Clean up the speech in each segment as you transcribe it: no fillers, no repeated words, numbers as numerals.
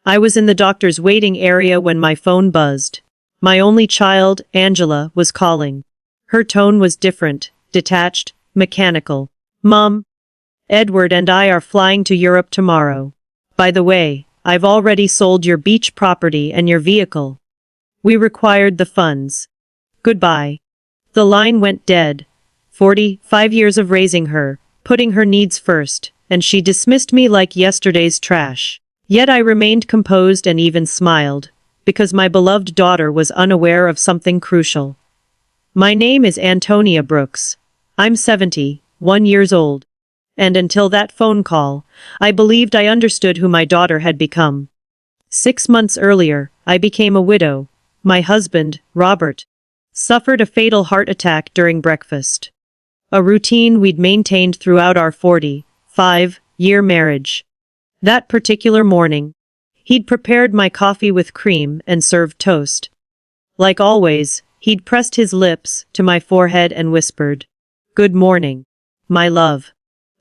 I was in the doctor's waiting area when my phone buzzed. My only child, Angela, was calling. Her tone was different, detached, mechanical. "Mom, Edward and I are flying to Europe tomorrow. By the way, I've already sold your beach property and your vehicle. We required the funds. Goodbye." The line went dead. 45 years of raising her, putting her needs first, and she dismissed me like yesterday's trash. Yet I remained composed and even smiled, because my beloved daughter was unaware of something crucial. My name is Antonia Brooks. I'm 71 years old. And until that phone call, I believed I understood who my daughter had become. 6 months earlier, I became a widow. My husband, Robert, suffered a fatal heart attack during breakfast. A routine we'd maintained throughout our 45-year marriage. That particular morning, he'd prepared my coffee with cream and served toast. Like always, he'd pressed his lips to my forehead and whispered, "Good morning, my love."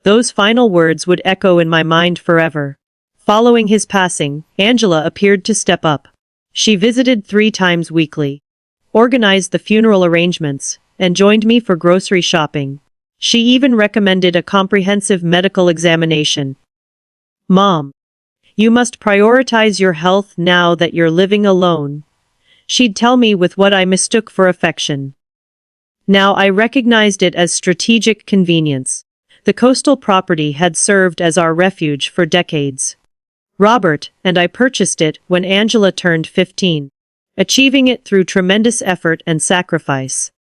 Those final words would echo in my mind forever. Following his passing, Angela appeared to step up. She visited 3 times weekly, organized the funeral arrangements, and joined me for grocery shopping. She even recommended a comprehensive medical examination. "Mom, you must prioritize your health now that you're living alone," she'd tell me with what I mistook for affection. Now I recognized it as strategic convenience. The coastal property had served as our refuge for decades. Robert and I purchased it when Angela turned 15, achieving it through tremendous effort and sacrifice.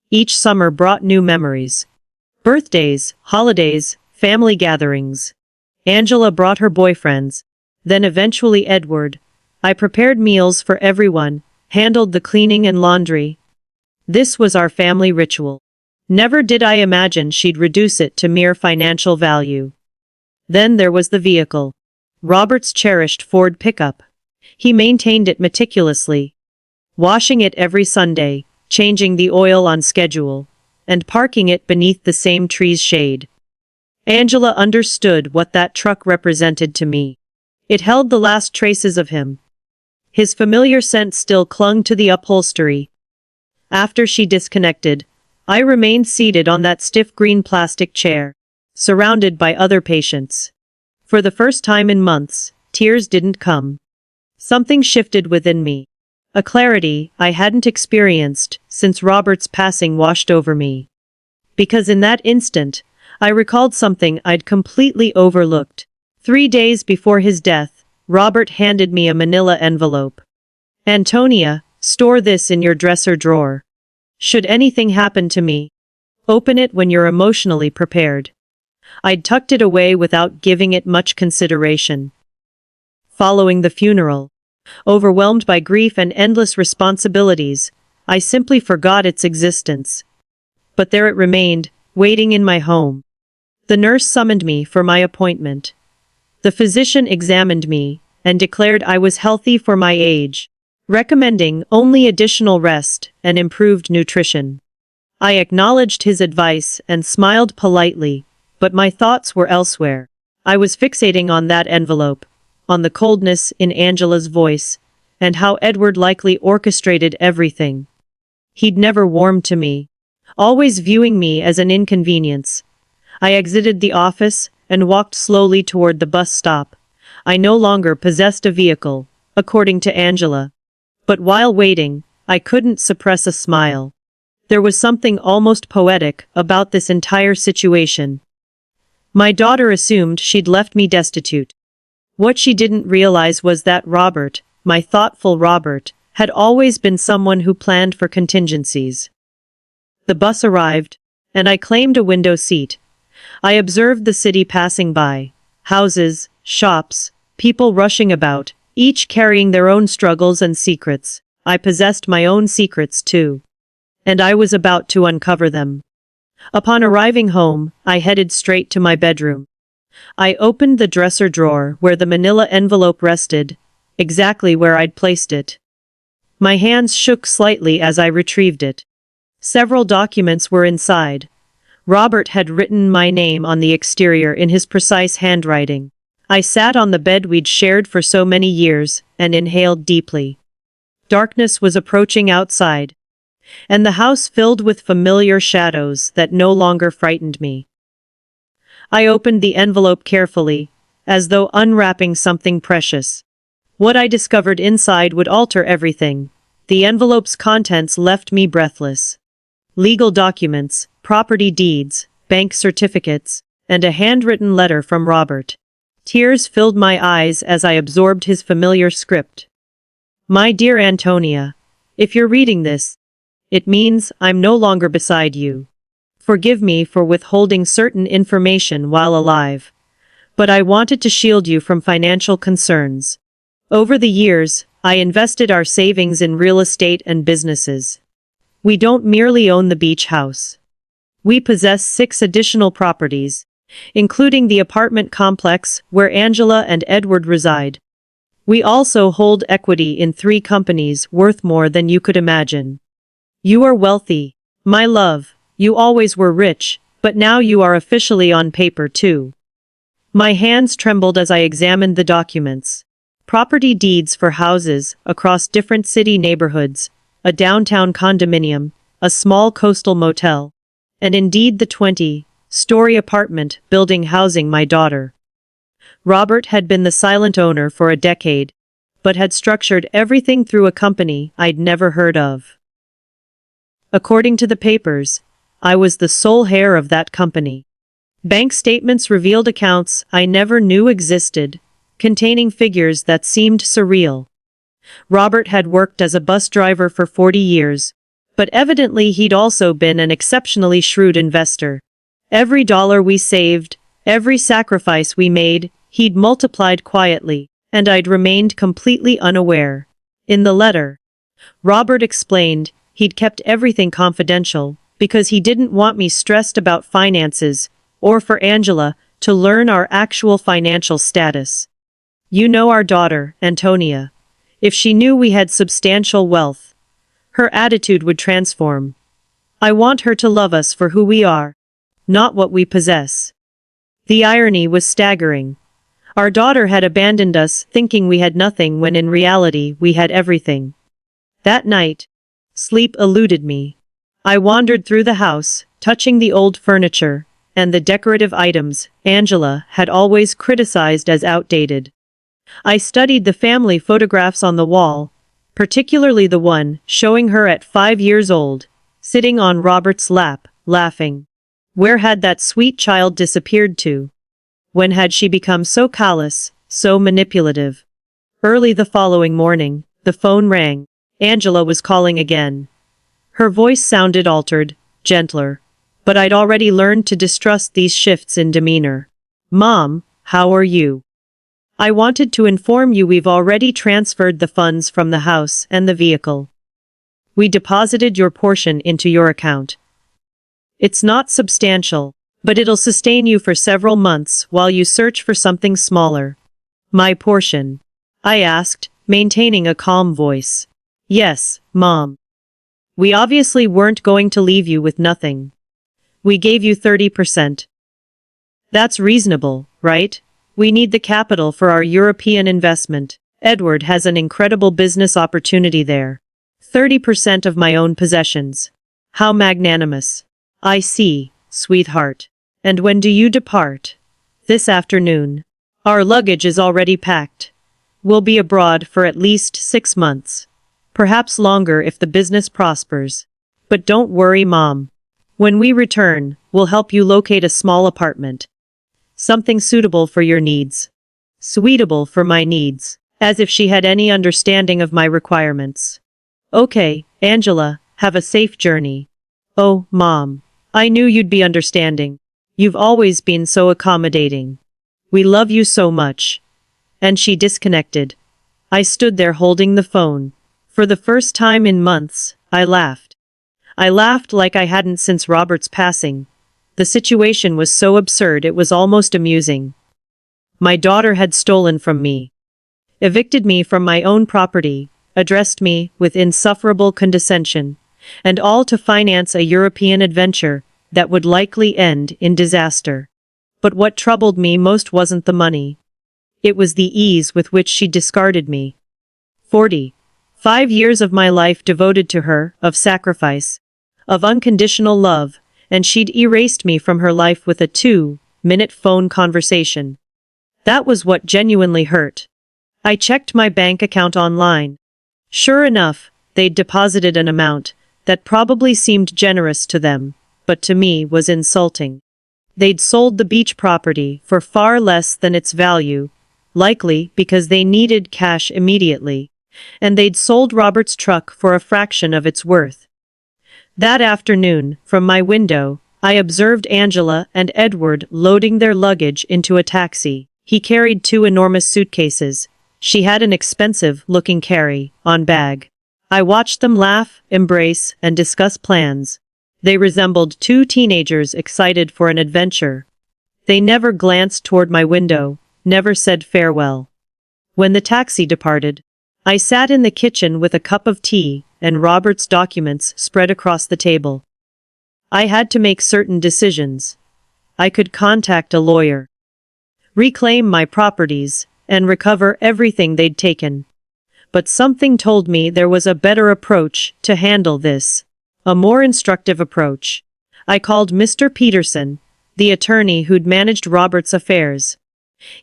Each summer brought new memories. Birthdays, holidays, family gatherings. Angela brought her boyfriends, then eventually Edward. I prepared meals for everyone, handled the cleaning and laundry. This was our family ritual. Never did I imagine she'd reduce it to mere financial value. Then there was the vehicle. Robert's cherished Ford pickup. He maintained it meticulously, washing it every Sunday, changing the oil on schedule, and parking it beneath the same tree's shade. Angela understood what that truck represented to me. It held the last traces of him. His familiar scent still clung to the upholstery. After she disconnected, I remained seated on that stiff green plastic chair, surrounded by other patients. For the first time in months, tears didn't come. Something shifted within me. A clarity I hadn't experienced since Robert's passing washed over me. Because in that instant, I recalled something I'd completely overlooked. 3 days before his death, Robert handed me a manila envelope. "Antonia, store this in your dresser drawer. Should anything happen to me, open it when you're emotionally prepared." I'd tucked it away without giving it much consideration. Following the funeral, overwhelmed by grief and endless responsibilities, I simply forgot its existence. But there it remained, waiting in my home. The nurse summoned me for my appointment. The physician examined me and declared I was healthy for my age, recommending only additional rest and improved nutrition. I acknowledged his advice and smiled politely, but my thoughts were elsewhere. I was fixating on that envelope, on the coldness in Angela's voice, and how Edward likely orchestrated everything. He'd never warmed to me, always viewing me as an inconvenience. I exited the office and walked slowly toward the bus stop. I no longer possessed a vehicle, according to Angela. But while waiting, I couldn't suppress a smile. There was something almost poetic about this entire situation. My daughter assumed she'd left me destitute. What she didn't realize was that Robert, my thoughtful Robert, had always been someone who planned for contingencies. The bus arrived, and I claimed a window seat. I observed the city passing by. Houses, shops, people rushing about, each carrying their own struggles and secrets. I possessed my own secrets too. And I was about to uncover them. Upon arriving home, I headed straight to my bedroom. I opened the dresser drawer where the manila envelope rested, exactly where I'd placed it. My hands shook slightly as I retrieved it. Several documents were inside. Robert had written my name on the exterior in his precise handwriting. I sat on the bed we'd shared for so many years and inhaled deeply. Darkness was approaching outside, and the house filled with familiar shadows that no longer frightened me. I opened the envelope carefully, as though unwrapping something precious. What I discovered inside would alter everything. The envelope's contents left me breathless. Legal documents, property deeds, bank certificates, and a handwritten letter from Robert. Tears filled my eyes as I absorbed his familiar script. My dear Antonia, if you're reading this, it means I'm no longer beside you. Forgive me for withholding certain information while alive, but I wanted to shield you from financial concerns. Over the years, I invested our savings in real estate and businesses. We don't merely own the beach house. We possess 6 additional properties, including the apartment complex where Angela and Edward reside. We also hold equity in 3 companies worth more than you could imagine. You are wealthy, my love. You always were rich, but now you are officially on paper too. My hands trembled as I examined the documents. Property deeds for houses across different city neighborhoods, a downtown condominium, a small coastal motel, and indeed the 20-story apartment building housing my daughter. Robert had been the silent owner for a decade, but had structured everything through a company I'd never heard of. According to the papers, I was the sole heir of that company. Bank statements revealed accounts I never knew existed, containing figures that seemed surreal. Robert had worked as a bus driver for 40 years, but evidently he'd also been an exceptionally shrewd investor. Every dollar we saved, every sacrifice we made, he'd multiplied quietly, and I'd remained completely unaware. In the letter, Robert explained he'd kept everything confidential because he didn't want me stressed about finances, or for Angela to learn our actual financial status. You know our daughter, Antonia. If she knew we had substantial wealth, her attitude would transform. I want her to love us for who we are, not what we possess. The irony was staggering. Our daughter had abandoned us thinking we had nothing when in reality we had everything. That night, sleep eluded me. I wandered through the house, touching the old furniture and the decorative items Angela had always criticized as outdated. I studied the family photographs on the wall, particularly the one showing her at 5 years old, sitting on Robert's lap, laughing. Where had that sweet child disappeared to? When had she become so callous, so manipulative? Early the following morning, the phone rang. Angela was calling again. Her voice sounded altered, gentler, but I'd already learned to distrust these shifts in demeanor. Mom, how are you? I wanted to inform you we've already transferred the funds from the house and the vehicle. We deposited your portion into your account. It's not substantial, but it'll sustain you for several months while you search for something smaller. My portion? I asked, maintaining a calm voice. Yes, Mom. We obviously weren't going to leave you with nothing. We gave you 30%. That's reasonable, right? We need the capital for our European investment. Edward has an incredible business opportunity there. 30% of my own possessions. How magnanimous. I see, sweetheart. And when do you depart? This afternoon. Our luggage is already packed. We'll be abroad for at least 6 months. Perhaps longer if the business prospers. But don't worry, Mom. When we return, we'll help you locate a small apartment. Something suitable for your needs. Suitable for my needs. As if she had any understanding of my requirements. Okay, Angela, have a safe journey. Oh, Mom. I knew you'd be understanding. You've always been so accommodating. We love you so much. And she disconnected. I stood there holding the phone. For the first time in months, I laughed. I laughed like I hadn't since Robert's passing. The situation was so absurd it was almost amusing. My daughter had stolen from me, evicted me from my own property, addressed me with insufferable condescension, and all to finance a European adventure that would likely end in disaster. But what troubled me most wasn't the money. It was the ease with which she discarded me. 45 years of my life devoted to her, of sacrifice, of unconditional love, and she'd erased me from her life with a 2-minute phone conversation. That was what genuinely hurt. I checked my bank account online. Sure enough, they'd deposited an amount that probably seemed generous to them, but to me was insulting. They'd sold the beach property for far less than its value, likely because they needed cash immediately, and they'd sold Robert's truck for a fraction of its worth. That afternoon, from my window, I observed Angela and Edward loading their luggage into a taxi. He carried 2 enormous suitcases. She had an expensive-looking carry-on bag. I watched them laugh, embrace, and discuss plans. They resembled 2 teenagers excited for an adventure. They never glanced toward my window, never said farewell. When the taxi departed, I sat in the kitchen with a cup of tea and Robert's documents spread across the table. I had to make certain decisions. I could contact a lawyer, reclaim my properties, and recover everything they'd taken. But something told me there was a better approach to handle this, a more instructive approach. I called Mr. Peterson, the attorney who'd managed Robert's affairs.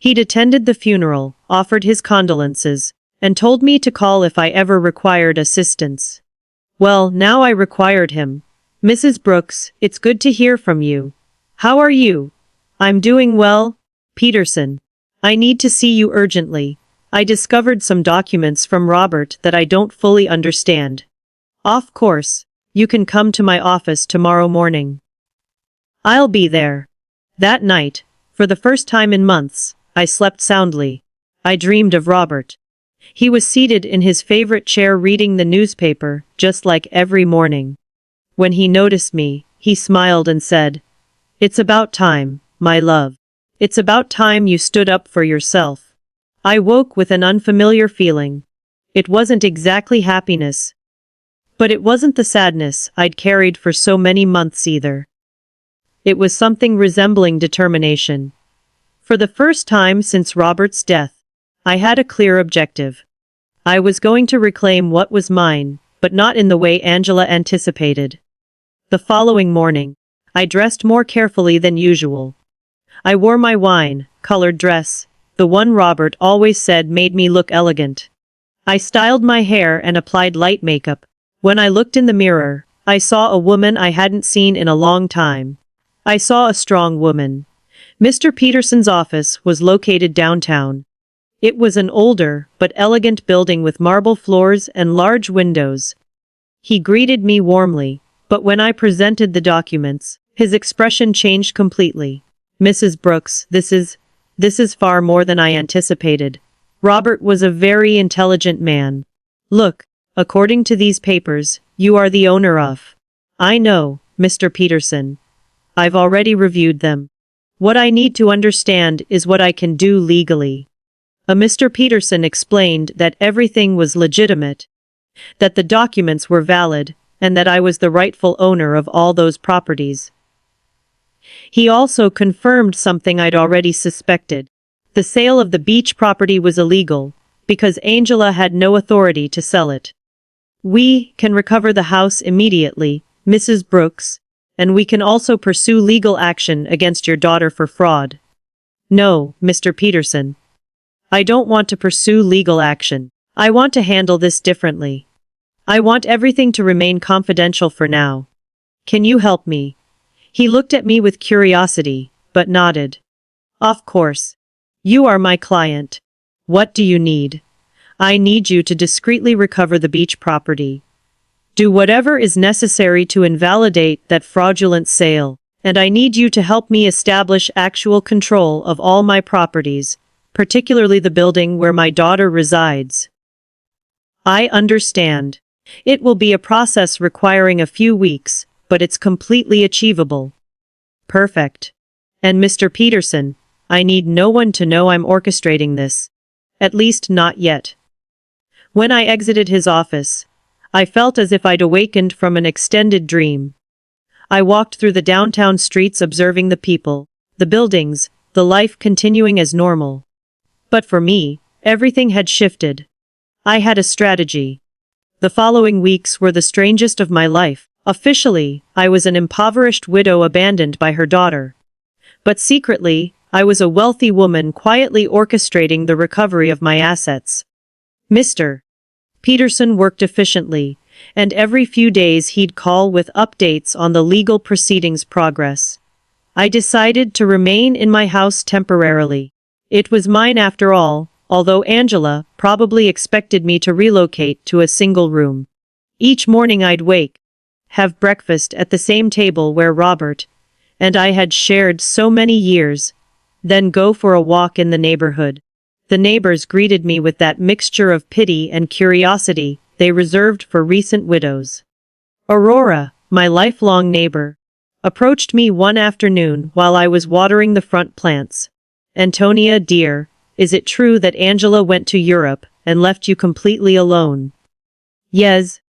He'd attended the funeral, offered his condolences, and told me to call if I ever required assistance. Well, now I required him. Mrs. Brooks, it's good to hear from you. How are you? I'm doing well, Peterson. I need to see you urgently. I discovered some documents from Robert that I don't fully understand. Of course, you can come to my office tomorrow morning. I'll be there. That night, for the first time in months, I slept soundly. I dreamed of Robert. He was seated in his favorite chair reading the newspaper, just like every morning. When he noticed me, he smiled and said, "It's about time, my love. It's about time you stood up for yourself." I woke with an unfamiliar feeling. It wasn't exactly happiness. But it wasn't the sadness I'd carried for so many months either. It was something resembling determination. For the first time since Robert's death, I had a clear objective. I was going to reclaim what was mine, but not in the way Angela anticipated. The following morning, I dressed more carefully than usual. I wore my wine-colored dress, the one Robert always said made me look elegant. I styled my hair and applied light makeup. When I looked in the mirror, I saw a woman I hadn't seen in a long time. I saw a strong woman. Mr. Peterson's office was located downtown. It was an older but elegant building with marble floors and large windows. He greeted me warmly, but when I presented the documents, his expression changed completely. "Mrs. Brooks, this is far more than I anticipated." Robert was a very intelligent man. "Look, according to these papers, you are the owner of." "I know, Mr. Peterson. I've already reviewed them. What I need to understand is what I can do legally." Mr. Peterson explained that everything was legitimate, that the documents were valid, and that I was the rightful owner of all those properties. He also confirmed something I'd already suspected. The sale of the beach property was illegal, because Angela had no authority to sell it. "We can recover the house immediately, Mrs. Brooks, and we can also pursue legal action against your daughter for fraud." "No, Mr. Peterson. I don't want to pursue legal action. I want to handle this differently. I want everything to remain confidential for now. Can you help me?" He looked at me with curiosity, but nodded. "Of course. You are my client. What do you need?" "I need you to discreetly recover the beach property. Do whatever is necessary to invalidate that fraudulent sale, and I need you to help me establish actual control of all my properties, particularly the building where my daughter resides." "I understand. It will be a process requiring a few weeks, but it's completely achievable." "Perfect. And Mr. Peterson, I need no one to know I'm orchestrating this. At least not yet." When I exited his office, I felt as if I'd awakened from an extended dream. I walked through the downtown streets observing the people, the buildings, the life continuing as normal. But for me, everything had shifted. I had a strategy. The following weeks were the strangest of my life. Officially, I was an impoverished widow abandoned by her daughter. But secretly, I was a wealthy woman quietly orchestrating the recovery of my assets. Mr. Peterson worked efficiently, and every few days he'd call with updates on the legal proceedings progress. I decided to remain in my house temporarily. It was mine after all, although Angela probably expected me to relocate to a single room. Each morning I'd wake, have breakfast at the same table where Robert and I had shared so many years, then go for a walk in the neighborhood. The neighbors greeted me with that mixture of pity and curiosity they reserved for recent widows. Aurora, my lifelong neighbor, approached me one afternoon while I was watering the front plants. "Antonia, dear, is it true that Angela went to Europe and left you completely alone?" "Yes,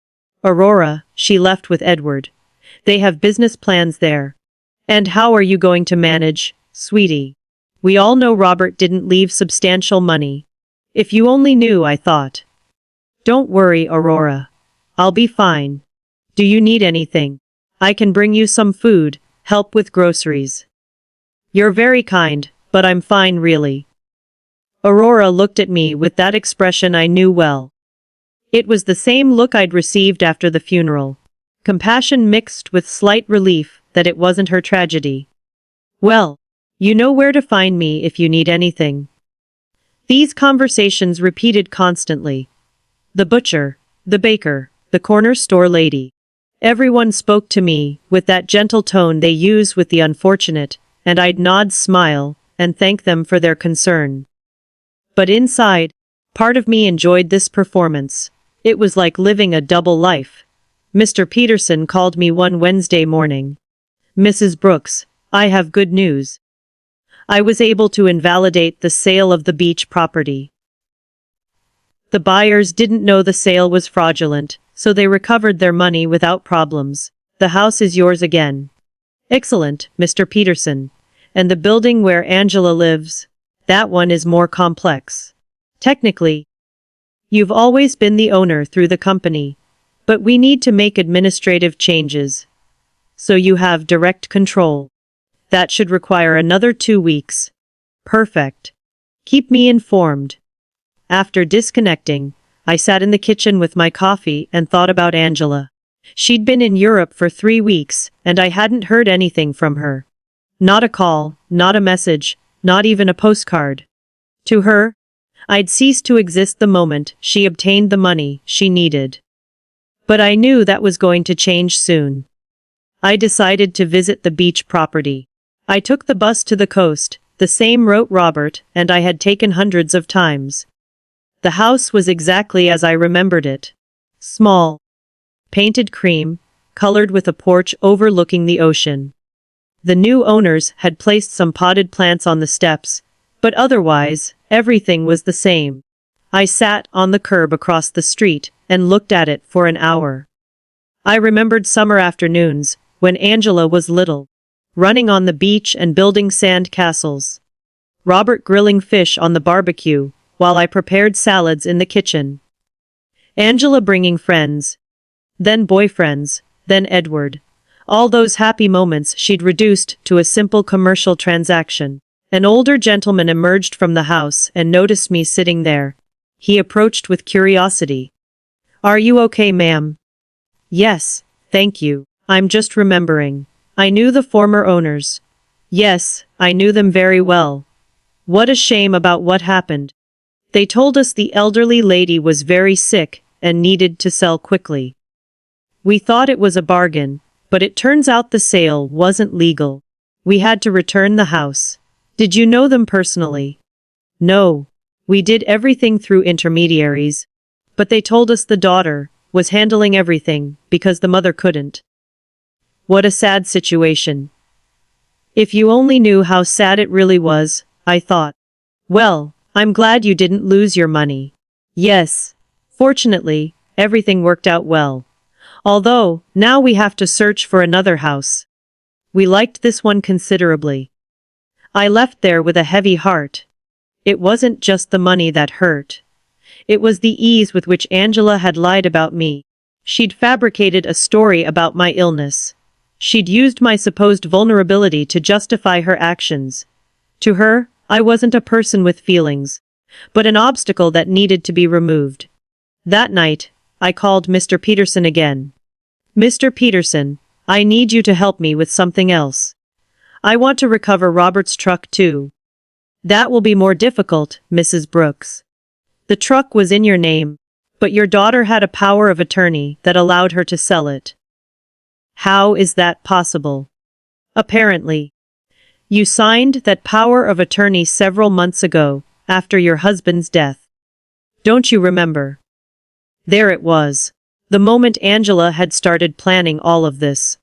Aurora, she left with Edward. They have business plans there." "And how are you going to manage, sweetie? We all know Robert didn't leave substantial money. If you only knew," I thought. "Don't worry, Aurora. I'll be fine. Do you need anything? I can bring you some food, help with groceries." "You're very kind, but I'm fine really." Aurora looked at me with that expression I knew well. It was the same look I'd received after the funeral. Compassion mixed with slight relief that it wasn't her tragedy. "Well, you know where to find me if you need anything." These conversations repeated constantly. The butcher, the baker, the corner store lady. Everyone spoke to me with that gentle tone they use with the unfortunate, and I'd nod, smile, and thank them for their concern. But inside, part of me enjoyed this performance. It was like living a double life. Mr. Peterson called me one Wednesday morning. "Mrs. Brooks, I have good news. I was able to invalidate the sale of the beach property. The buyers didn't know the sale was fraudulent, so they recovered their money without problems. The house is yours again." "Excellent, Mr. Peterson. And the building where Angela lives? That one is more complex." "Technically, you've always been the owner through the company, but we need to make administrative changes. So you have direct control. That should require another 2 weeks." "Perfect. Keep me informed." After disconnecting, I sat in the kitchen with my coffee and thought about Angela. She'd been in Europe for 3 weeks, and I hadn't heard anything from her. Not a call, not a message, not even a postcard. To her, I'd ceased to exist the moment she obtained the money she needed. But I knew that was going to change soon. I decided to visit the beach property. I took the bus to the coast, the same route Robert and I had taken hundreds of times. The house was exactly as I remembered it. Small, painted cream, colored with a porch overlooking the ocean. The new owners had placed some potted plants on the steps, but otherwise, everything was the same. I sat on the curb across the street and looked at it for an hour. I remembered summer afternoons, when Angela was little, running on the beach and building sand castles. Robert grilling fish on the barbecue, while I prepared salads in the kitchen. Angela bringing friends, then boyfriends, then Edward. All those happy moments she'd reduced to a simple commercial transaction. An older gentleman emerged from the house and noticed me sitting there. He approached with curiosity. "Are you okay, ma'am?" "Yes, thank you. I'm just remembering. I knew the former owners." "Yes, I knew them very well. What a shame about what happened. They told us the elderly lady was very sick and needed to sell quickly. We thought it was a bargain, but it turns out the sale wasn't legal. We had to return the house." "Did you know them personally?" "No. We did everything through intermediaries. But they told us the daughter was handling everything because the mother couldn't." What a sad situation. If you only knew how sad it really was, I thought. Well, I'm glad you didn't lose your money. Yes. Fortunately, everything worked out well. Although, now we have to search for another house. We liked this one considerably. I left there with a heavy heart. It wasn't just the money that hurt. It was the ease with which Angela had lied about me. She'd fabricated a story about my illness. She'd used my supposed vulnerability to justify her actions. To her, I wasn't a person with feelings, but an obstacle that needed to be removed. That night, I called Mr. Peterson again. "Mr. Peterson, I need you to help me with something else. I want to recover Robert's truck too." "That will be more difficult, Mrs. Brooks. The truck was in your name, but your daughter had a power of attorney that allowed her to sell it." "How is that possible?" "Apparently. You signed that power of attorney several months ago, after your husband's death. Don't you remember?" There it was. The moment Angela had started planning all of this.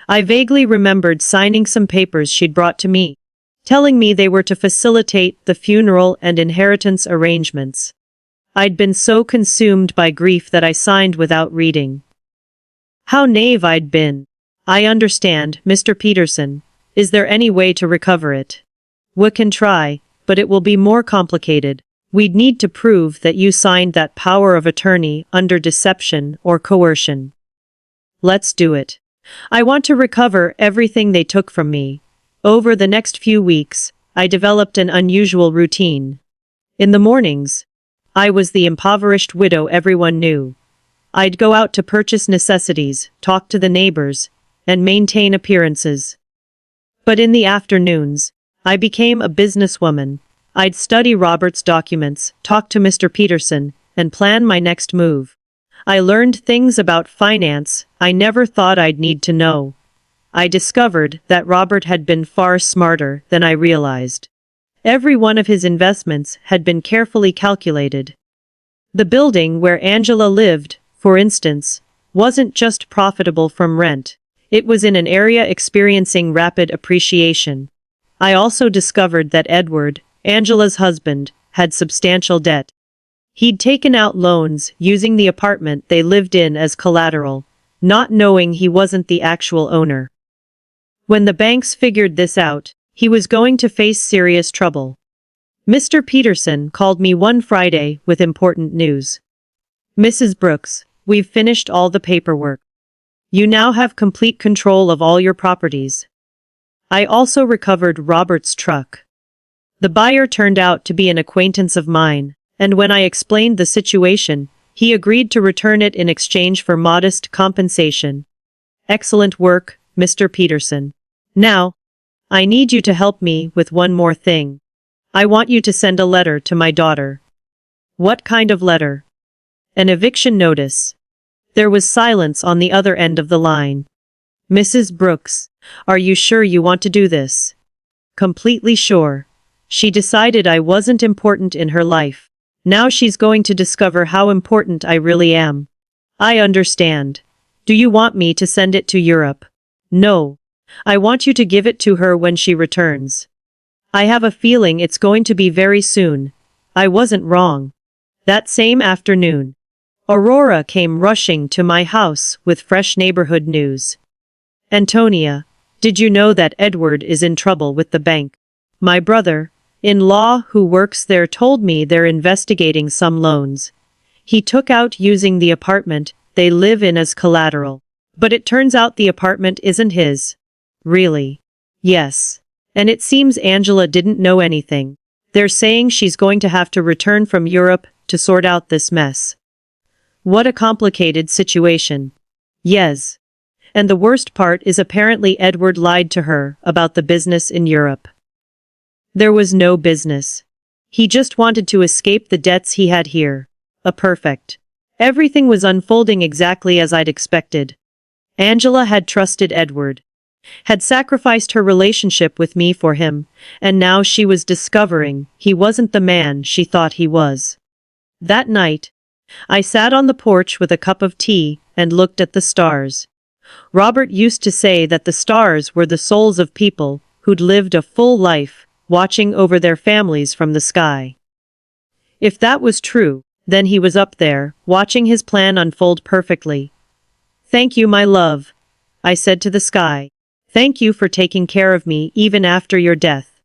I vaguely remembered signing some papers she'd brought to me, telling me they were to facilitate the funeral and inheritance arrangements. I'd been so consumed by grief that I signed without reading. How naive I'd been. "I understand, Mr. Peterson. Is there any way to recover it?" "We can try, but it will be more complicated. We'd need to prove that you signed that power of attorney under deception or coercion." "Let's do it. I want to recover everything they took from me." Over the next few weeks, I developed an unusual routine. In the mornings, I was the impoverished widow everyone knew. I'd go out to purchase necessities, talk to the neighbors, and maintain appearances. But in the afternoons, I became a businesswoman. I'd study Robert's documents, talk to Mr. Peterson, and plan my next move. I learned things about finance I never thought I'd need to know. I discovered that Robert had been far smarter than I realized. Every one of his investments had been carefully calculated. The building where Angela lived, for instance, wasn't just profitable from rent. It was in an area experiencing rapid appreciation. I also discovered that Edward, Angela's husband, had substantial debt. He'd taken out loans using the apartment they lived in as collateral, not knowing he wasn't the actual owner. When the banks figured this out, he was going to face serious trouble. Mr. Peterson called me one Friday with important news. "Mrs. Brooks, we've finished all the paperwork. You now have complete control of all your properties." I also recovered Robert's truck. The buyer turned out to be an acquaintance of mine, and when I explained the situation, he agreed to return it in exchange for modest compensation. "Excellent work, Mr. Peterson. Now, I need you to help me with one more thing. I want you to send a letter to my daughter." "What kind of letter?" "An eviction notice." There was silence on the other end of the line. "Mrs. Brooks, are you sure you want to do this?" "Completely sure. She decided I wasn't important in her life. Now she's going to discover how important I really am." "I understand. Do you want me to send it to Europe?" "No. I want you to give it to her when she returns." "I have a feeling it's going to be very soon." I wasn't wrong. That same afternoon, Aurora came rushing to my house with fresh neighborhood news. "Antonia, did you know that Edward is in trouble with the bank? My brother-in-law who works there told me they're investigating some loans he took out using the apartment they live in as collateral. But it turns out the apartment isn't his." "Really?" "Yes. And it seems Angela didn't know anything. They're saying she's going to have to return from Europe to sort out this mess." What a complicated situation. Yes. And the worst part is apparently Edward lied to her about the business in Europe. There was no business. He just wanted to escape the debts he had here. Perfect. Everything was unfolding exactly as I'd expected. Angela had trusted Edward, had sacrificed her relationship with me for him, and now she was discovering he wasn't the man she thought he was. That night, I sat on the porch with a cup of tea and looked at the stars. Robert used to say that the stars were the souls of people who'd lived a full life, watching over their families from the sky. If that was true, then he was up there, watching his plan unfold perfectly. "Thank you, my love," I said to the sky. "Thank you for taking care of me even after your death."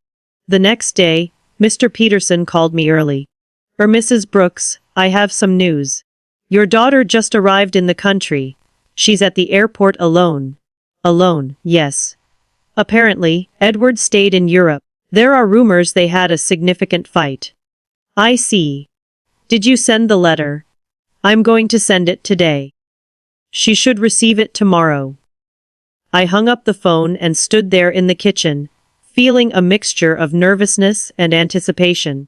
The next day, Mr. Peterson called me early. Mrs. Brooks, I have some news. Your daughter just arrived in the country. She's at the airport alone. Alone, yes. Apparently, Edward stayed in Europe. There are rumors they had a significant fight. I see. Did you send the letter? I'm going to send it today. She should receive it tomorrow. I hung up the phone and stood there in the kitchen, feeling a mixture of nervousness and anticipation.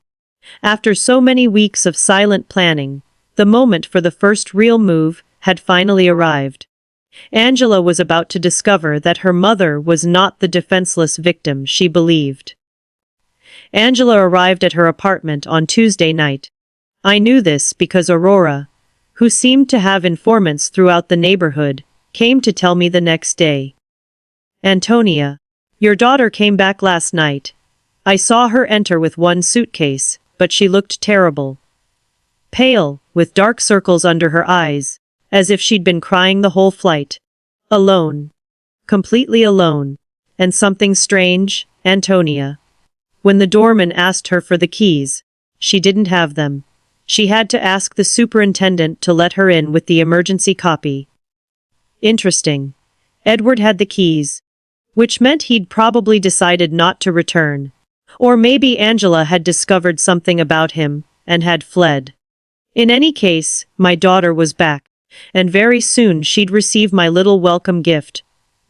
After so many weeks of silent planning, the moment for the first real move had finally arrived. Angela was about to discover that her mother was not the defenseless victim she believed. Angela arrived at her apartment on Tuesday night. I knew this because Aurora, who seemed to have informants throughout the neighborhood, came to tell me the next day. Antonia, your daughter came back last night. I saw her enter with one suitcase, but she looked terrible. Pale, with dark circles under her eyes, as if she'd been crying the whole flight. Alone. Completely alone. And something strange, Antonia. When the doorman asked her for the keys, she didn't have them. She had to ask the superintendent to let her in with the emergency copy. Interesting. Edward had the keys, which meant he'd probably decided not to return. Or maybe Angela had discovered something about him and had fled. In any case, my daughter was back, and very soon she'd receive my little welcome gift.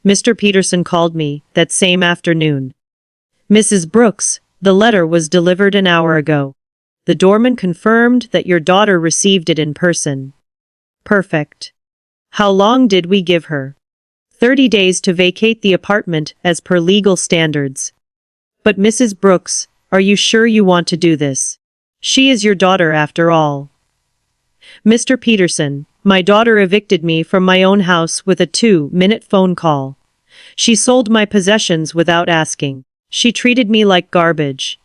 Mr. Peterson called me that same afternoon. Mrs. Brooks, the letter was delivered an hour ago. The doorman confirmed that your daughter received it in person. Perfect. How long did we give her? 30 days to vacate the apartment as per legal standards. But Mrs. Brooks, are you sure you want to do this? She is your daughter after all. Mr. Peterson, my daughter evicted me from my own house with a 2-minute phone call. She sold my possessions without asking. She treated me like garbage.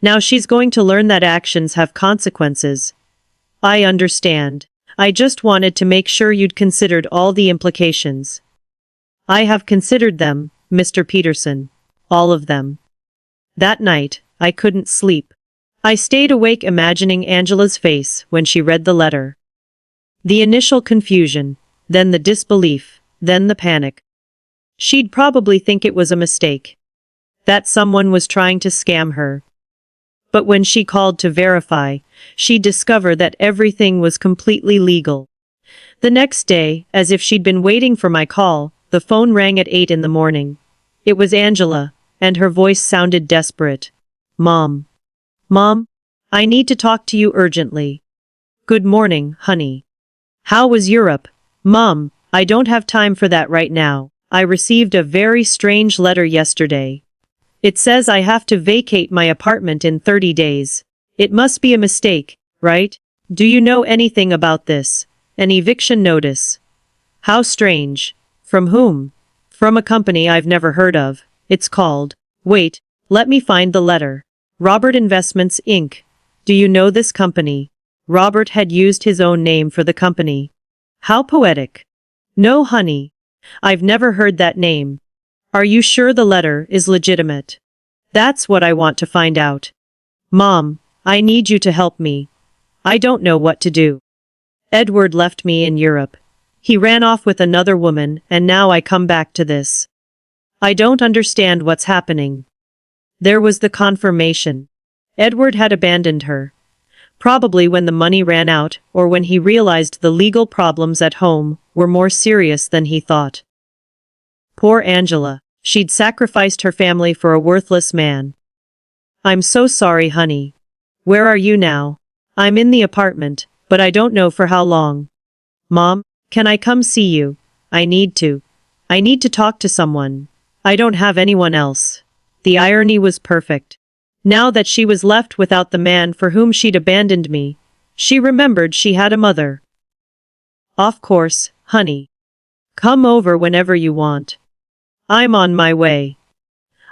Now she's going to learn that actions have consequences. I understand. I just wanted to make sure you'd considered all the implications. I have considered them, Mr. Peterson. All of them. That night, I couldn't sleep. I stayed awake imagining Angela's face when she read the letter. The initial confusion, then the disbelief, then the panic. She'd probably think it was a mistake. That someone was trying to scam her. But when she called to verify, she discovered that everything was completely legal. The next day, as if she'd been waiting for my call, the phone rang at 8 in the morning. It was Angela, and her voice sounded desperate. Mom. Mom, I need to talk to you urgently. Good morning, honey. How was Europe? Mom, I don't have time for that right now. I received a very strange letter yesterday. It says I have to vacate my apartment in 30 days. It must be a mistake, right? Do you know anything about this? An eviction notice. How strange. From whom? From a company I've never heard of. It's called, wait, let me find the letter. Robert Investments, Inc. Do you know this company? Robert had used his own name for the company. How poetic. No, honey. I've never heard that name. Are you sure the letter is legitimate? That's what I want to find out. Mom, I need you to help me. I don't know what to do. Edward left me in Europe. He ran off with another woman, and now I come back to this. I don't understand what's happening. There was the confirmation. Edward had abandoned her. Probably when the money ran out, or when he realized the legal problems at home were more serious than he thought. Poor Angela. She'd sacrificed her family for a worthless man. I'm so sorry, honey. Where are you now? I'm in the apartment, but I don't know for how long. Mom, can I come see you? I need to. I need to talk to someone. I don't have anyone else. The irony was perfect. Now that she was left without the man for whom she'd abandoned me, she remembered she had a mother. Of course, honey. Come over whenever you want. I'm on my way.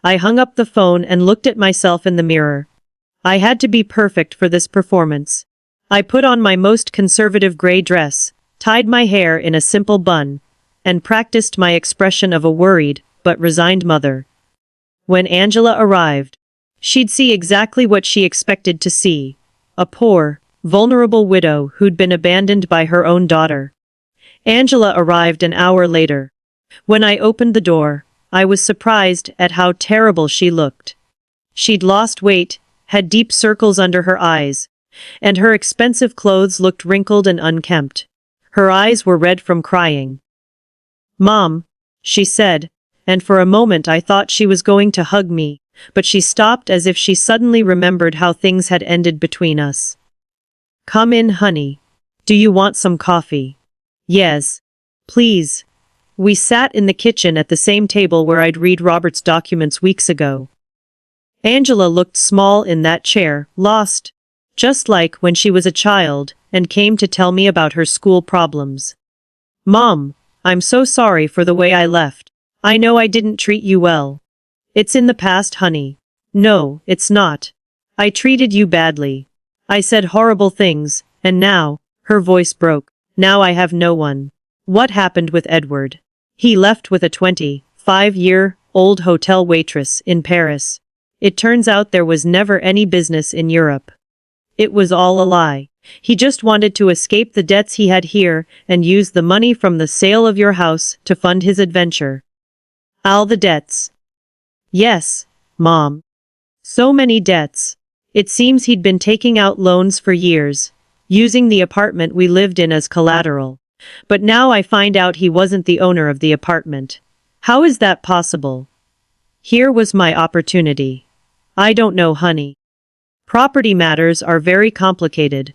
I hung up the phone and looked at myself in the mirror. I had to be perfect for this performance. I put on my most conservative gray dress, tied my hair in a simple bun, and practiced my expression of a worried but resigned mother. When Angela arrived, She'd see exactly what she expected to see. A poor, vulnerable widow who'd been abandoned by her own daughter. Angela arrived an hour later. When I opened the door, I was surprised at how terrible she looked. She'd lost weight, had deep circles under her eyes, and her expensive clothes looked wrinkled and unkempt. Her eyes were red from crying. "Mom," she said, and for a moment I thought she was going to hug me, but she stopped as if she suddenly remembered how things had ended between us. "Come in, honey. Do you want some coffee?" "Yes. Please." We sat in the kitchen at the same table where I'd read Robert's documents weeks ago. Angela looked small in that chair, lost, just like when she was a child, and came to tell me about her school problems. "Mom, I'm so sorry for the way I left. I know I didn't treat you well." "It's in the past, honey." "No, it's not. I treated you badly. I said horrible things, and now," her voice broke, "now I have no one." "What happened with Edward?" "He left with a 25-year-old hotel waitress in Paris. It turns out there was never any business in Europe. It was all a lie. He just wanted to escape the debts he had here and use the money from the sale of your house to fund his adventure." "All the debts?" "Yes, Mom. So many debts. It seems he'd been taking out loans for years, using the apartment we lived in as collateral. But now I find out he wasn't the owner of the apartment. How is that possible?" Here was my opportunity. "I don't know, honey. Property matters are very complicated.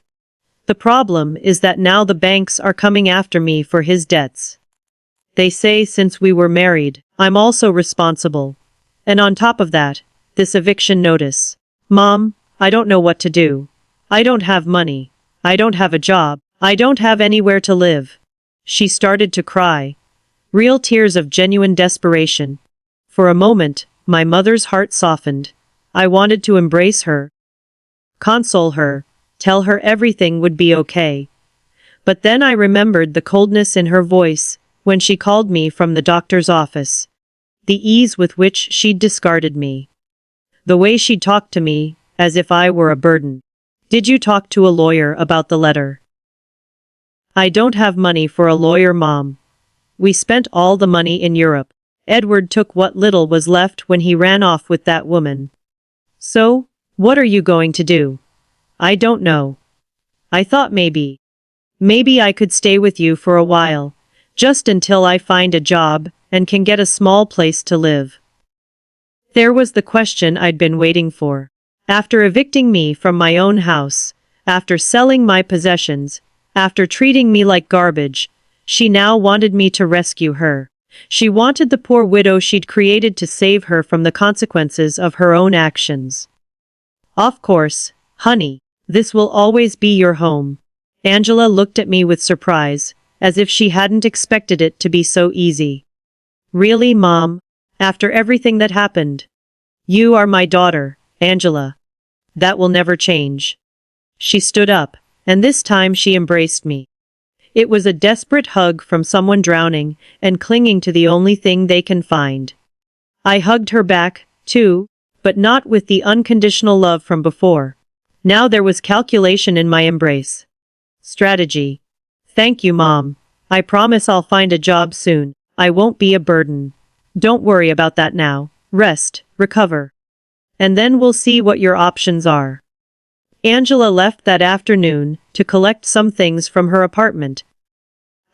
The problem is that now the banks are coming after me for his debts. They say since we were married, I'm also responsible. And on top of that, this eviction notice. Mom, I don't know what to do. I don't have money. I don't have a job. I don't have anywhere to live." She started to cry. Real tears of genuine desperation. For a moment, my mother's heart softened. I wanted to embrace her, console her, tell her everything would be okay. But then I remembered the coldness in her voice when she called me from the doctor's office. The ease with which she'd discarded me. The way she'd talked to me, as if I were a burden. "Did you talk to a lawyer about the letter?" "I don't have money for a lawyer, Mom. We spent all the money in Europe. Edward took what little was left when he ran off with that woman. So, what are you going to do?" "I don't know. I thought maybe I could stay with you for a while, just until I find a job and can get a small place to live." There was the question I'd been waiting for. After evicting me from my own house, after selling my possessions, after treating me like garbage, she now wanted me to rescue her. She wanted the poor widow she'd created to save her from the consequences of her own actions. "Of course, honey, this will always be your home." Angela looked at me with surprise, as if she hadn't expected it to be so easy. "Really, Mom? After everything that happened? You are my daughter, Angela. That will never change." She stood up, and this time she embraced me. It was a desperate hug from someone drowning and clinging to the only thing they can find. I hugged her back, too, but not with the unconditional love from before. Now there was calculation in my embrace. Strategy. "Thank you, Mom. I promise I'll find a job soon. I won't be a burden. Don't worry about that now. Rest, recover. And then we'll see what your options are." Angela left that afternoon to collect some things from her apartment.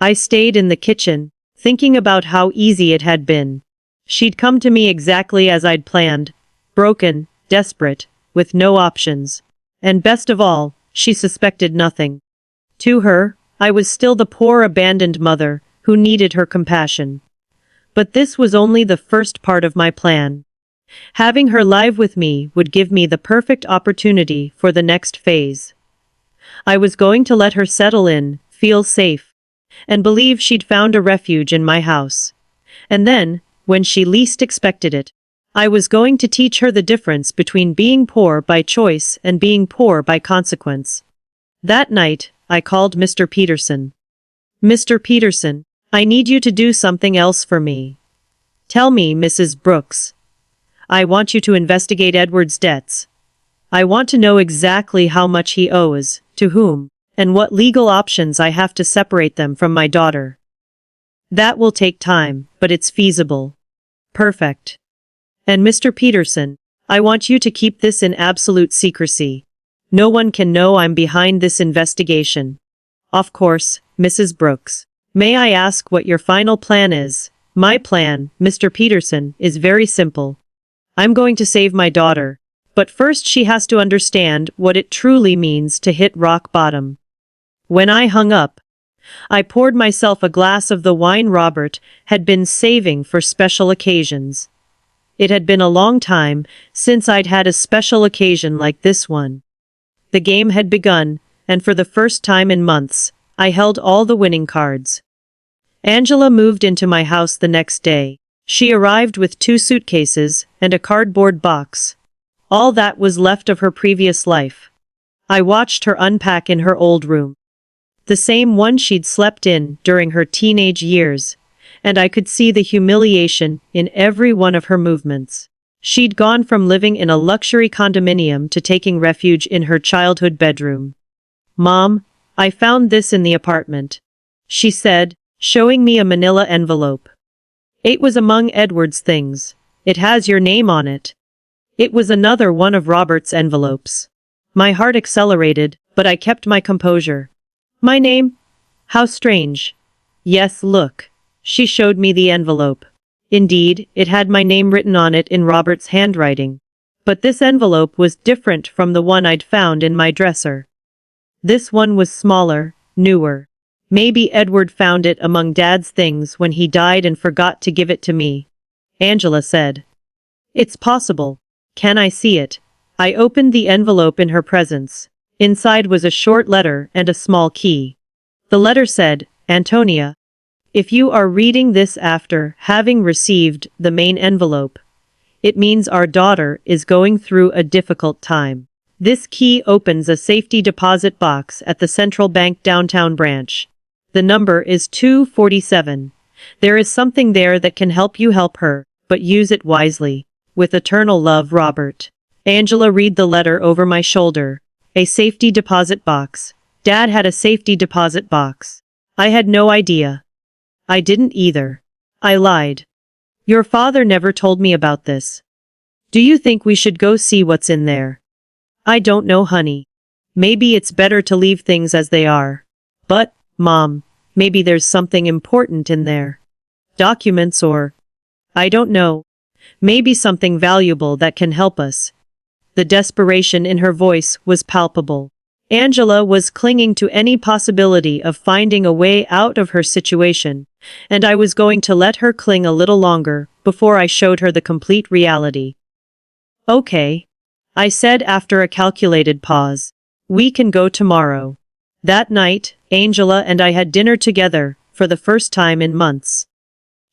I stayed in the kitchen, thinking about how easy it had been. She'd come to me exactly as I'd planned, broken, desperate, with no options. And best of all, she suspected nothing. To her, I was still the poor abandoned mother who needed her compassion. But this was only the first part of my plan. Having her live with me would give me the perfect opportunity for the next phase. I was going to let her settle in, feel safe, and believe she'd found a refuge in my house. And then, when she least expected it, I was going to teach her the difference between being poor by choice and being poor by consequence. That night, I called Mr. Peterson. "Mr. Peterson, I need you to do something else for me." "Tell me, Mrs. Brooks." I want you to investigate Edward's debts. I want to know exactly how much he owes, to whom, and what legal options I have to separate them from my daughter. That will take time, but it's feasible. Perfect. And Mr. Peterson, I want you to keep this in absolute secrecy. No one can know I'm behind this investigation. Of course, Mrs. Brooks. May I ask what your final plan is? My plan, Mr. Peterson, is very simple. I'm going to save my daughter, but first she has to understand what it truly means to hit rock bottom. When I hung up, I poured myself a glass of the wine Robert had been saving for special occasions. It had been a long time since I'd had a special occasion like this one. The game had begun, and for the first time in months, I held all the winning cards. Angela moved into my house the next day. She arrived with 2 suitcases and a cardboard box. All that was left of her previous life. I watched her unpack in her old room. The same one she'd slept in during her teenage years, and I could see the humiliation in every one of her movements. She'd gone from living in a luxury condominium to taking refuge in her childhood bedroom. "Mom, I found this in the apartment," she said, showing me a manila envelope. It was among Edward's things. It has your name on it. It was another one of Robert's envelopes. My heart accelerated, but I kept my composure. My name? How strange. Yes, look. She showed me the envelope. Indeed, it had my name written on it in Robert's handwriting. But this envelope was different from the one I'd found in my dresser. This one was smaller, newer. Maybe Edward found it among Dad's things when he died and forgot to give it to me. Angela said. It's possible. Can I see it? I opened the envelope in her presence. Inside was a short letter and a small key. The letter said, Antonia, if you are reading this after having received the main envelope, it means our daughter is going through a difficult time. This key opens a safety deposit box at the Central Bank downtown branch. The number is 247. There is something there that can help you help her, but use it wisely. With eternal love, Robert. Angela read the letter over my shoulder. A safety deposit box. Dad had a safety deposit box. I had no idea. I didn't either. I lied. Your father never told me about this. Do you think we should go see what's in there? I don't know, honey. Maybe it's better to leave things as they are. But, Mom, maybe there's something important in there. Documents or... I don't know. Maybe something valuable that can help us. The desperation in her voice was palpable. Angela was clinging to any possibility of finding a way out of her situation, and I was going to let her cling a little longer before I showed her the complete reality. Okay, I said after a calculated pause. We can go tomorrow. That night, Angela and I had dinner together for the first time in months.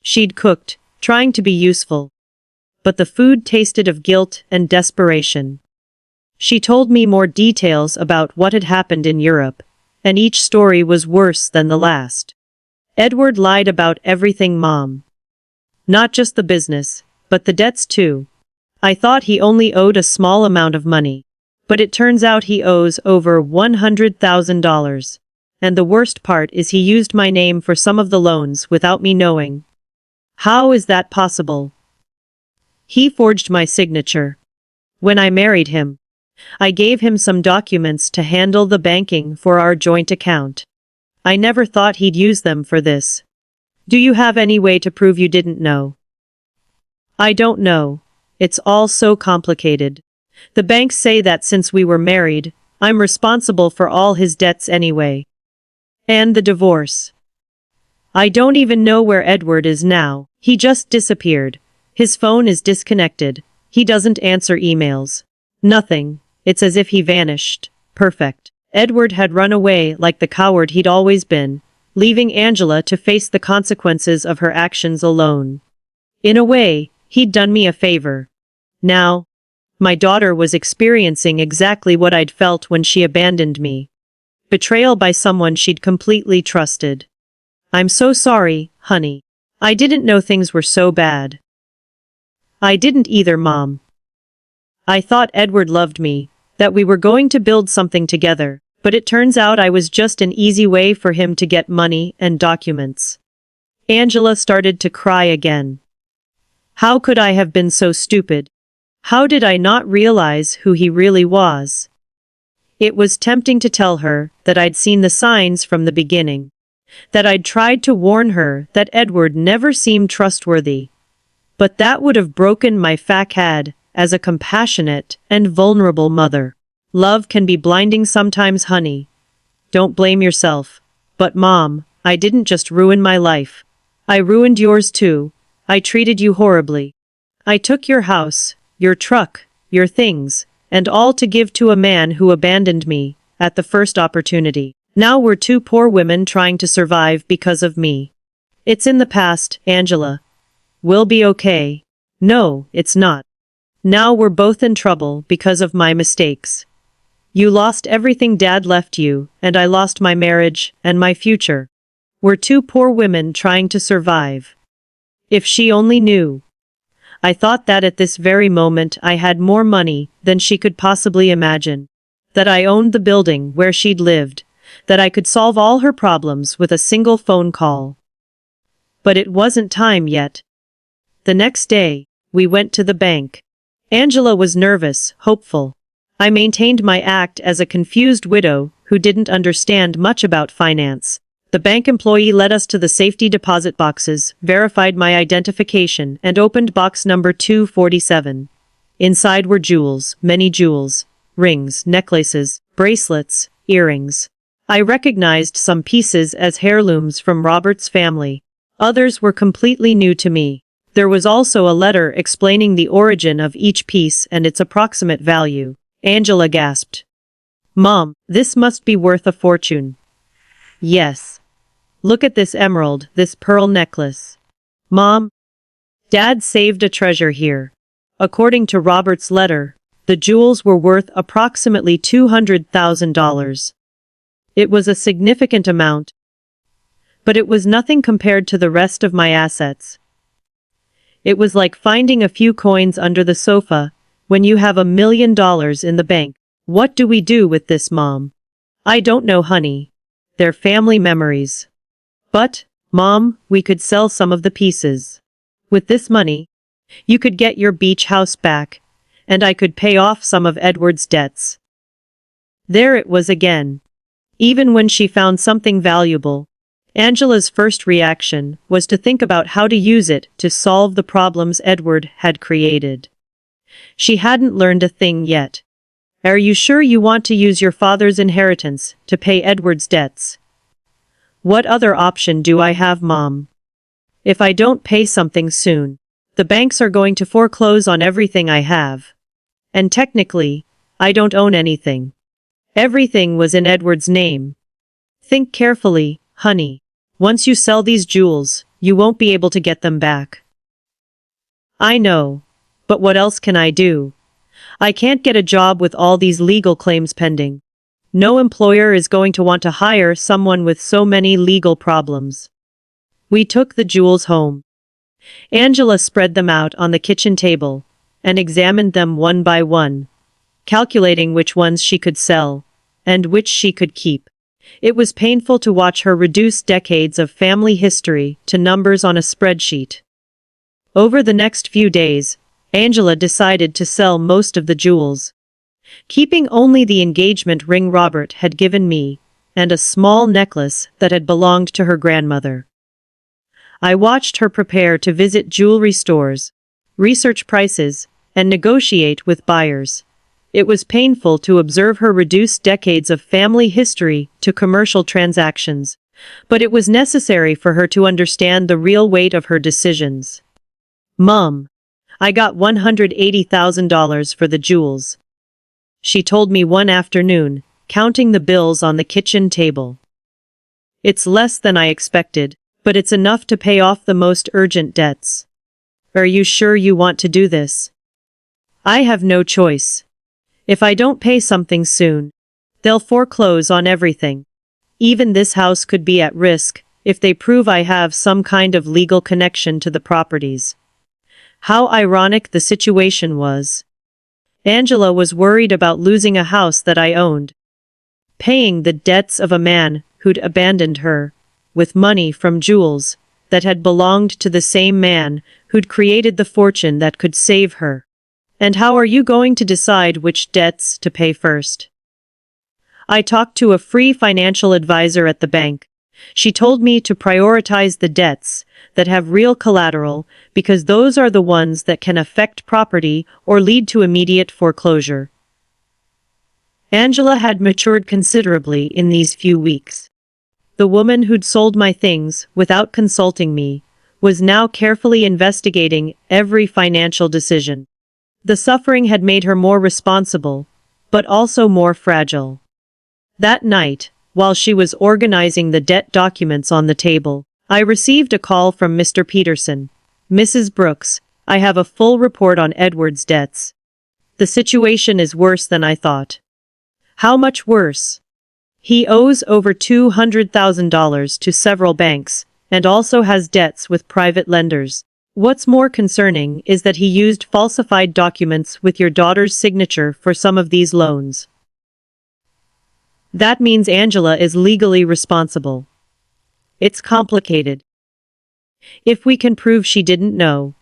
She'd cooked, trying to be useful. But the food tasted of guilt and desperation. She told me more details about what had happened in Europe, and each story was worse than the last. Edward lied about everything, Mom. Not just the business, but the debts too. I thought he only owed a small amount of money, but it turns out he owes over $100,000. And the worst part is he used my name for some of the loans without me knowing. How is that possible? He forged my signature. When I married him, I gave him some documents to handle the banking for our joint account. I never thought he'd use them for this. Do you have any way to prove you didn't know? I don't know. It's all so complicated. The banks say that since we were married, I'm responsible for all his debts anyway. And the divorce. I don't even know where Edward is now. He just disappeared. His phone is disconnected. He doesn't answer emails. Nothing. It's as if he vanished. Perfect. Edward had run away like the coward he'd always been, leaving Angela to face the consequences of her actions alone. In a way, he'd done me a favor. Now, my daughter was experiencing exactly what I'd felt when she abandoned me. Betrayal by someone she'd completely trusted. I'm so sorry, honey. I didn't know things were so bad. I didn't either, Mom. I thought Edward loved me, that we were going to build something together, but it turns out I was just an easy way for him to get money and documents. Angela started to cry again. How could I have been so stupid? How did I not realize who he really was? It was tempting to tell her that I'd seen the signs from the beginning, that I'd tried to warn her that Edward never seemed trustworthy. But that would have broken my facade as a compassionate and vulnerable mother. Love can be blinding sometimes, honey. Don't blame yourself. But Mom, I didn't just ruin my life. I ruined yours too. I treated you horribly. I took your house, your truck, your things, and all to give to a man who abandoned me at the first opportunity. Now we're two poor women trying to survive because of me. It's in the past, Angela. We'll be okay. No, it's not. Now we're both in trouble because of my mistakes. You lost everything Dad left you, and I lost my marriage and my future. We're two poor women trying to survive. If she only knew. I thought that at this very moment I had more money than she could possibly imagine. That I owned the building where she'd lived. That I could solve all her problems with a single phone call. But it wasn't time yet. The next day, we went to the bank. Angela was nervous, hopeful. I maintained my act as a confused widow who didn't understand much about finance. The bank employee led us to the safety deposit boxes, verified my identification, and opened box number 247. Inside were jewels, many jewels, rings, necklaces, bracelets, earrings. I recognized some pieces as heirlooms from Robert's family. Others were completely new to me. There was also a letter explaining the origin of each piece and its approximate value. Angela gasped. Mom, this must be worth a fortune. Yes. Look at this emerald, this pearl necklace. Mom, Dad saved a treasure here. According to Robert's letter, the jewels were worth approximately $200,000. It was a significant amount, but it was nothing compared to the rest of my assets. It was like finding a few coins under the sofa when you have $1 million in the bank. What do we do with this, Mom? I don't know, honey. They're family memories. But, Mom, we could sell some of the pieces. With this money, you could get your beach house back, and I could pay off some of Edward's debts. There it was again. Even when she found something valuable, Angela's first reaction was to think about how to use it to solve the problems Edward had created. She hadn't learned a thing yet. Are you sure you want to use your father's inheritance to pay Edward's debts? What other option do I have, Mom? If I don't pay something soon, the banks are going to foreclose on everything I have. And technically, I don't own anything. Everything was in Edward's name. Think carefully, honey. Once you sell these jewels, you won't be able to get them back. I know. But what else can I do? I can't get a job with all these legal claims pending. No employer is going to want to hire someone with so many legal problems. We took the jewels home. Angela spread them out on the kitchen table and examined them one by one, calculating which ones she could sell and which she could keep. It was painful to watch her reduce decades of family history to numbers on a spreadsheet. Over the next few days, Angela decided to sell most of the jewels, keeping only the engagement ring Robert had given me and a small necklace that had belonged to her grandmother. I watched her prepare to visit jewelry stores, research prices, and negotiate with buyers. It was painful to observe her reduce decades of family history to commercial transactions, but it was necessary for her to understand the real weight of her decisions. Mom, I got $180,000 for the jewels, she told me one afternoon, counting the bills on the kitchen table. It's less than I expected, but it's enough to pay off the most urgent debts. Are you sure you want to do this? I have no choice. If I don't pay something soon, they'll foreclose on everything. Even this house could be at risk if they prove I have some kind of legal connection to the properties. How ironic the situation was. Angela was worried about losing a house that I owned, paying the debts of a man who'd abandoned her, with money from jewels that had belonged to the same man who'd created the fortune that could save her. And how are you going to decide which debts to pay first? I talked to a free financial advisor at the bank. She told me to prioritize the debts that have real collateral because those are the ones that can affect property or lead to immediate foreclosure. Angela had matured considerably in these few weeks. The woman who'd sold my things without consulting me was now carefully investigating every financial decision. The suffering had made her more responsible, but also more fragile. That night, while she was organizing the debt documents on the table, I received a call from Mr. Peterson. "Mrs. Brooks, I have a full report on Edward's debts. The situation is worse than I thought." "How much worse?" "He owes over $200,000 to several banks, and also has debts with private lenders. What's more concerning is that he used falsified documents with your daughter's signature for some of these loans. That means Angela is legally responsible. It's complicated. If we can prove she didn't know,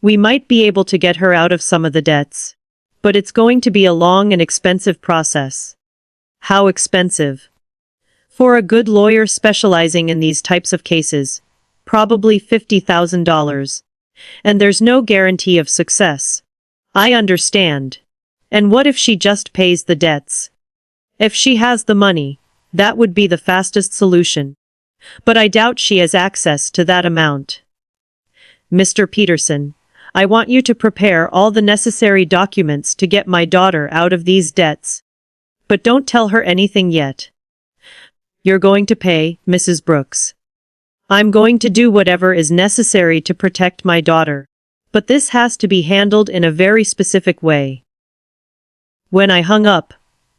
we might be able to get her out of some of the debts. But it's going to be a long and expensive process." "How expensive?" "For a good lawyer specializing in these types of cases, probably $50,000. And there's no guarantee of success." "I understand. And what if she just pays the debts?" "If she has the money, that would be the fastest solution. But I doubt she has access to that amount." "Mr. Peterson, I want you to prepare all the necessary documents to get my daughter out of these debts. But don't tell her anything yet. You're going to pay, Mrs. Brooks. I'm going to do whatever is necessary to protect my daughter. But this has to be handled in a very specific way." When I hung up,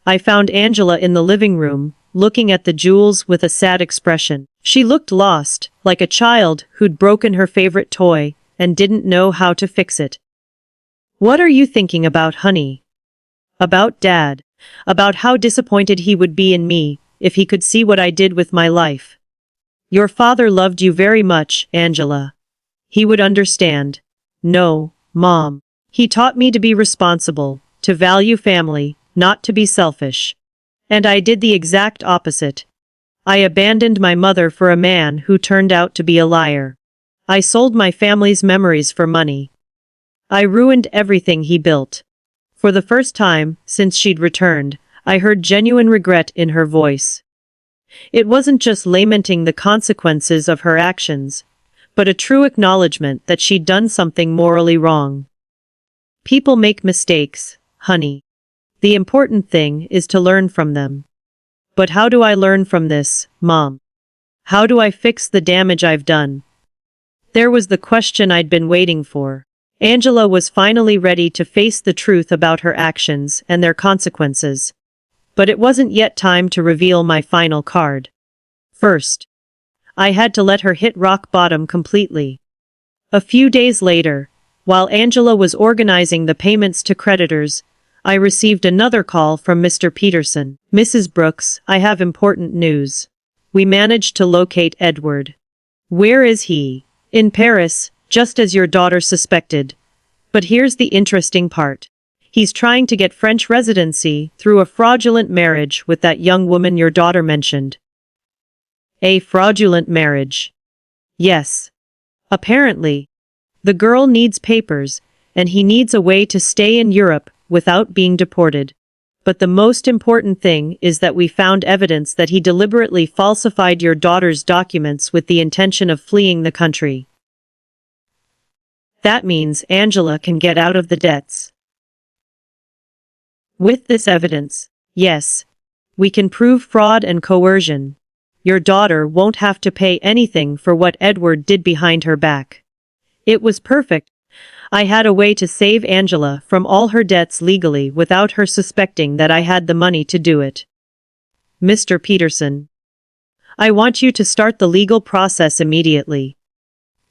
I found Angela in the living room, looking at the jewels with a sad expression. She looked lost, like a child who'd broken her favorite toy and didn't know how to fix it. "What are you thinking about, honey?" "About Dad. About how disappointed he would be in me if he could see what I did with my life." "Your father loved you very much, Angela. He would understand." "No, Mom. He taught me to be responsible, to value family, not to be selfish. And I did the exact opposite. I abandoned my mother for a man who turned out to be a liar. I sold my family's memories for money. I ruined everything he built." For the first time since she'd returned, I heard genuine regret in her voice. It wasn't just lamenting the consequences of her actions, but a true acknowledgement that she'd done something morally wrong. "People make mistakes, honey. The important thing is to learn from them." "But how do I learn from this, Mom? How do I fix the damage I've done?" There was the question I'd been waiting for. Angela was finally ready to face the truth about her actions and their consequences. But it wasn't yet time to reveal my final card. First, I had to let her hit rock bottom completely. A few days later, while Angela was organizing the payments to creditors, I received another call from Mr. Peterson. "Mrs. Brooks, I have important news. We managed to locate Edward." "Where is he?" "In Paris, just as your daughter suspected. But here's the interesting part. He's trying to get French residency through a fraudulent marriage with that young woman your daughter mentioned." "A fraudulent marriage?" "Yes. Apparently. The girl needs papers, and he needs a way to stay in Europe without being deported. But the most important thing is that we found evidence that he deliberately falsified your daughter's documents with the intention of fleeing the country. That means Angela can get out of the debts. With this evidence, yes, we can prove fraud and coercion. Your daughter won't have to pay anything for what Edward did behind her back. It was perfect. I had a way to save Angela from all her debts legally without her suspecting that I had the money to do it. Mr. Peterson, I want you to start the legal process immediately.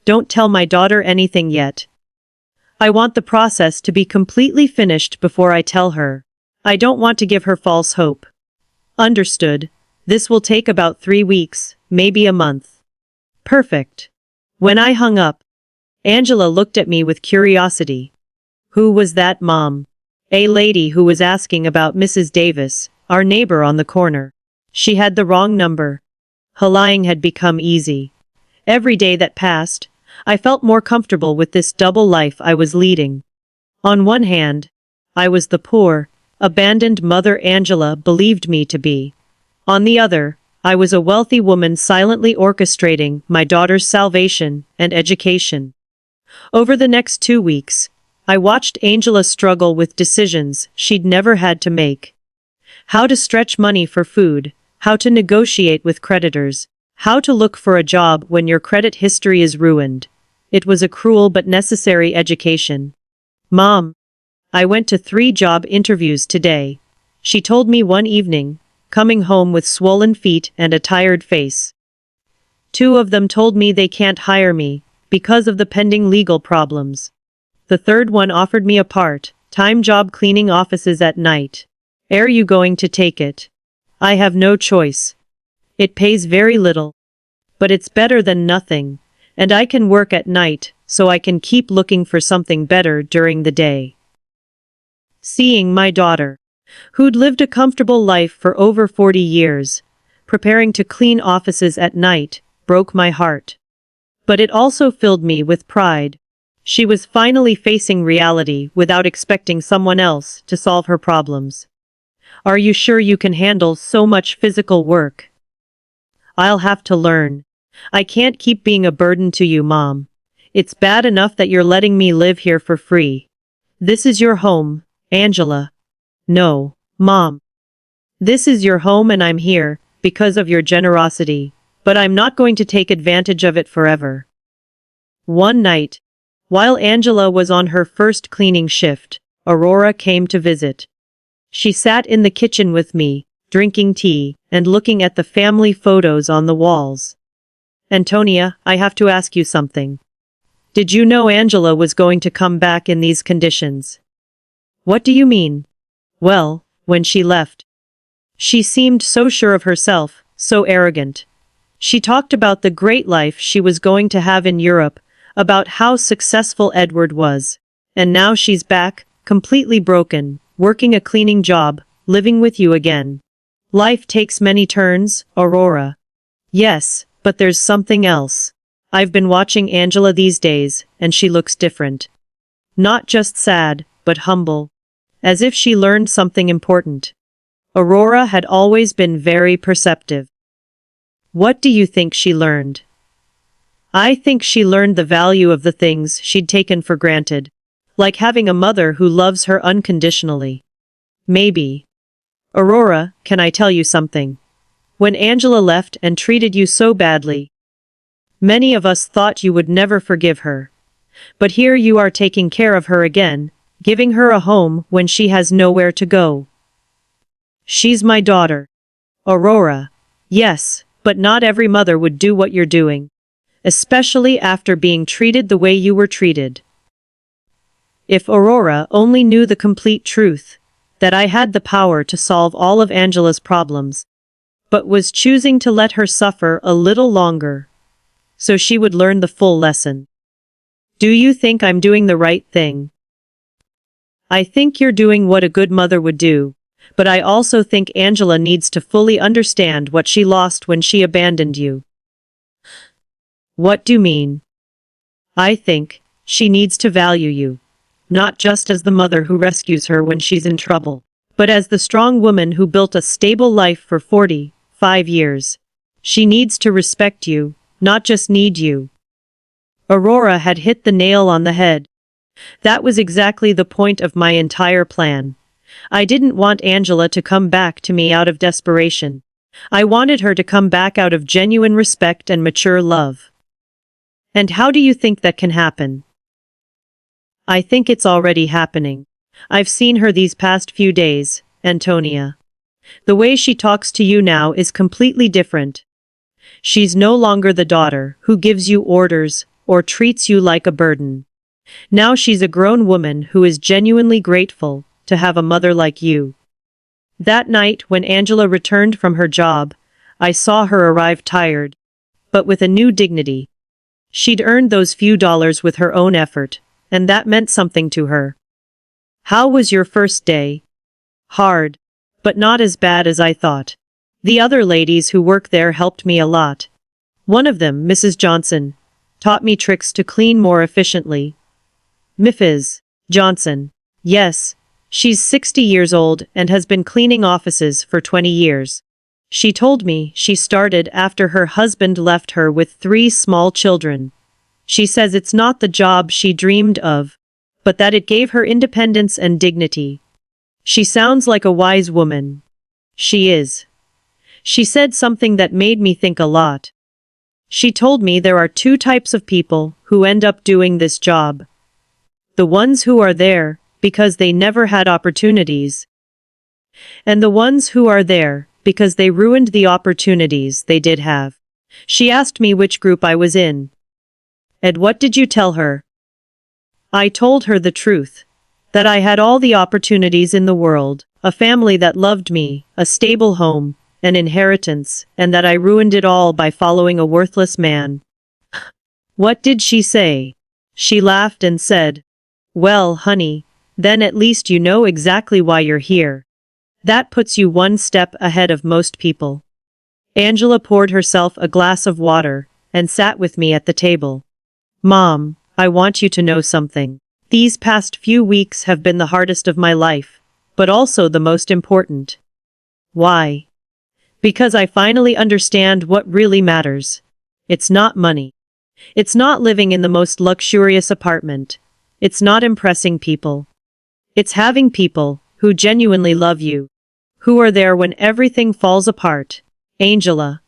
Don't tell my daughter anything yet. I want the process to be completely finished before I tell her. I don't want to give her false hope. Understood. This will take about 3 weeks, maybe a month. Perfect. When I hung up, Angela looked at me with curiosity. Who was that, Mom? A lady who was asking about Mrs. Davis, our neighbor on the corner. She had the wrong number. Lying had become easy. Every day that passed, I felt more comfortable with this double life I was leading. On one hand, I was the poor, abandoned mother Angela believed me to be. On the other, I was a wealthy woman silently orchestrating my daughter's salvation and education. Over the next 2 weeks, I watched Angela struggle with decisions she'd never had to make. How to stretch money for food, how to negotiate with creditors, how to look for a job when your credit history is ruined. It was a cruel but necessary education. Mom, I went to 3 job interviews today, she told me one evening, coming home with swollen feet and a tired face. 2 of them told me they can't hire me because of the pending legal problems. The third one offered me a part-time job cleaning offices at night. Are you going to take it? I have no choice. It pays very little. But it's better than nothing, and I can work at night, so I can keep looking for something better during the day. Seeing my daughter, who'd lived a comfortable life for over 40 years, preparing to clean offices at night, broke my heart. But it also filled me with pride. She was finally facing reality without expecting someone else to solve her problems. Are you sure you can handle so much physical work? I'll have to learn. I can't keep being a burden to you, Mom. It's bad enough that you're letting me live here for free. This is your home, Angela. No, Mom. This is your home and I'm here because of your generosity, but I'm not going to take advantage of it forever. One night, while Angela was on her first cleaning shift, Aurora came to visit. She sat in the kitchen with me, drinking tea, and looking at the family photos on the walls. Antonia, I have to ask you something. Did you know Angela was going to come back in these conditions? What do you mean? Well, when she left, she seemed so sure of herself, so arrogant. She talked about the great life she was going to have in Europe, about how successful Edward was. And now she's back, completely broken, working a cleaning job, living with you again. Life takes many turns, Aurora. Yes, but there's something else. I've been watching Angela these days, and she looks different. Not just sad, but humble. As if she learned something important. Aurora had always been very perceptive. What do you think she learned? I think she learned the value of the things she'd taken for granted. Like having a mother who loves her unconditionally. Maybe. Aurora, can I tell you something? When Angela left and treated you so badly, many of us thought you would never forgive her. But here you are taking care of her again, giving her a home when she has nowhere to go. She's my daughter. Aurora. Yes, but not every mother would do what you're doing. Especially after being treated the way you were treated. If Aurora only knew the complete truth, that I had the power to solve all of Angela's problems, but was choosing to let her suffer a little longer, so she would learn the full lesson. Do you think I'm doing the right thing? I think you're doing what a good mother would do, but I also think Angela needs to fully understand what she lost when she abandoned you. What do you mean? I think she needs to value you, not just as the mother who rescues her when she's in trouble, but as the strong woman who built a stable life for 45 years. She needs to respect you, not just need you. Aurora had hit the nail on the head. That was exactly the point of my entire plan. I didn't want Angela to come back to me out of desperation. I wanted her to come back out of genuine respect and mature love. And how do you think that can happen? I think it's already happening. I've seen her these past few days, Antonia. The way she talks to you now is completely different. She's no longer the daughter who gives you orders or treats you like a burden. Now she's a grown woman who is genuinely grateful to have a mother like you. That night, when Angela returned from her job, I saw her arrive tired, but with a new dignity. She'd earned those few dollars with her own effort, and that meant something to her. How was your first day? Hard, but not as bad as I thought. The other ladies who work there helped me a lot. One of them, Mrs. Johnson, taught me tricks to clean more efficiently. Mrs. Johnson. Yes, she's 60 years old and has been cleaning offices for 20 years. She told me she started after her husband left her with 3 small children. She says it's not the job she dreamed of, but that it gave her independence and dignity. She sounds like a wise woman. She is. She said something that made me think a lot. She told me there are 2 types of people who end up doing this job. The ones who are there because they never had opportunities, and the ones who are there because they ruined the opportunities they did have. She asked me which group I was in. And what did you tell her? I told her the truth. That I had all the opportunities in the world, a family that loved me, a stable home, an inheritance, and that I ruined it all by following a worthless man. What did she say? She laughed and said, "Well, honey, then at least you know exactly why you're here. That puts you 1 step ahead of most people." Angela poured herself a glass of water and sat with me at the table. Mom, I want you to know something. These past few weeks have been the hardest of my life, but also the most important. Why? Because I finally understand what really matters. It's not money. It's not living in the most luxurious apartment. It's not impressing people. It's having people who genuinely love you, who are there when everything falls apart. Angela.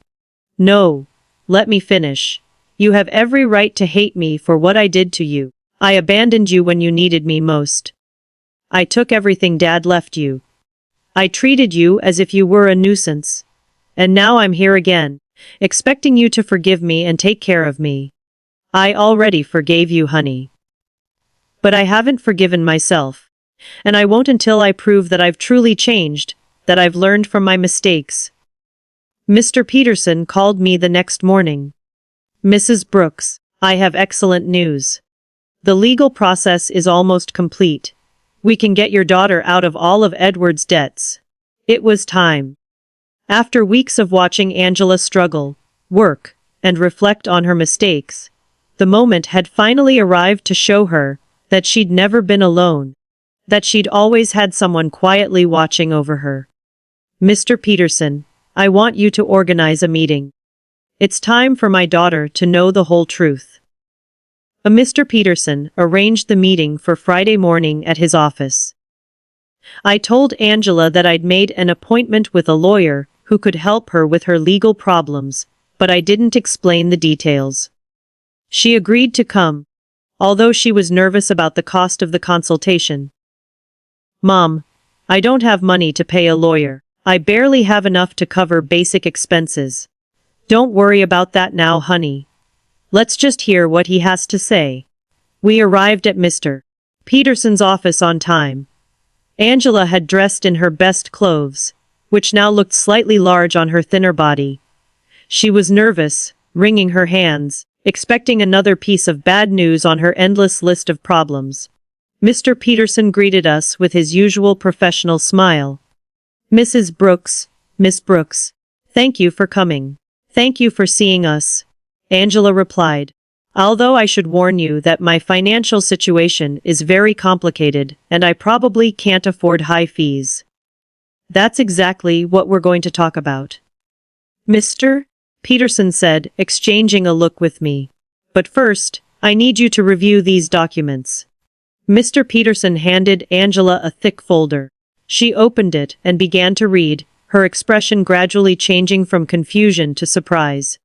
No. Let me finish. You have every right to hate me for what I did to you. I abandoned you when you needed me most. I took everything Dad left you. I treated you as if you were a nuisance. And now I'm here again, expecting you to forgive me and take care of me. I already forgave you, honey. But I haven't forgiven myself. And I won't until I prove that I've truly changed, that I've learned from my mistakes. Mr. Peterson called me the next morning. Mrs. Brooks, I have excellent news. The legal process is almost complete. We can get your daughter out of all of Edward's debts. It was time. After weeks of watching Angela struggle, work, and reflect on her mistakes, the moment had finally arrived to show her that she'd never been alone, that she'd always had someone quietly watching over her. Mr. Peterson, I want you to organize a meeting. It's time for my daughter to know the whole truth. Mr. Peterson arranged the meeting for Friday morning at his office. I told Angela that I'd made an appointment with a lawyer who could help her with her legal problems, but I didn't explain the details. She agreed to come, although she was nervous about the cost of the consultation. Mom, I don't have money to pay a lawyer. I barely have enough to cover basic expenses. Don't worry about that now, honey. Let's just hear what he has to say. We arrived at Mr. Peterson's office on time. Angela had dressed in her best clothes, which now looked slightly large on her thinner body. She was nervous, wringing her hands, expecting another piece of bad news on her endless list of problems. Mr. Peterson greeted us with his usual professional smile. Mrs. Brooks, Miss Brooks, thank you for coming. Thank you for seeing us, Angela replied. Although I should warn you that my financial situation is very complicated and I probably can't afford high fees. That's exactly what we're going to talk about. Mr. Peterson said, exchanging a look with me. But first, I need you to review these documents. Mr. Peterson handed Angela a thick folder. She opened it and began to read, her expression gradually changing from confusion to surprise.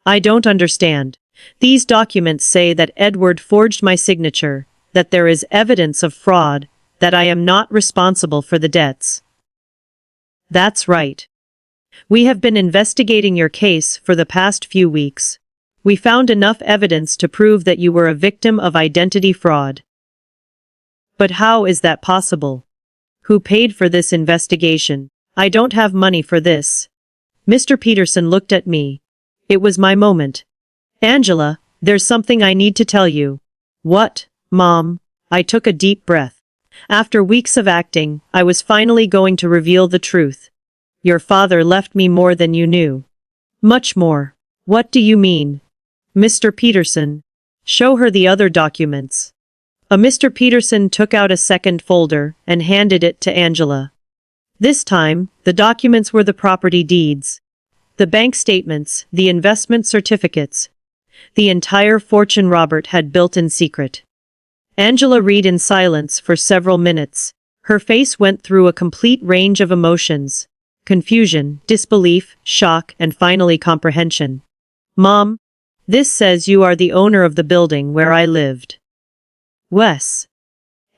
I don't understand. These documents say that Edward forged my signature, that there is evidence of fraud, that I am not responsible for the debts. That's right. We have been investigating your case for the past few weeks. We found enough evidence to prove that you were a victim of identity fraud. But how is that possible? Who paid for this investigation? I don't have money for this. Mr. Peterson looked at me. It was my moment. Angela, there's something I need to tell you. What, Mom? I took a deep breath. After weeks of acting, I was finally going to reveal the truth. Your father left me more than you knew. Much more. What do you mean? Mr. Peterson. Show her the other documents. Mr. Peterson took out a second folder and handed it to Angela. This time, the documents were the property deeds, the bank statements, the investment certificates, the entire fortune Robert had built in secret. Angela read in silence for several minutes. Her face went through a complete range of emotions: confusion, disbelief, shock, and finally comprehension. Mom, this says you are the owner of the building where I lived. Wes.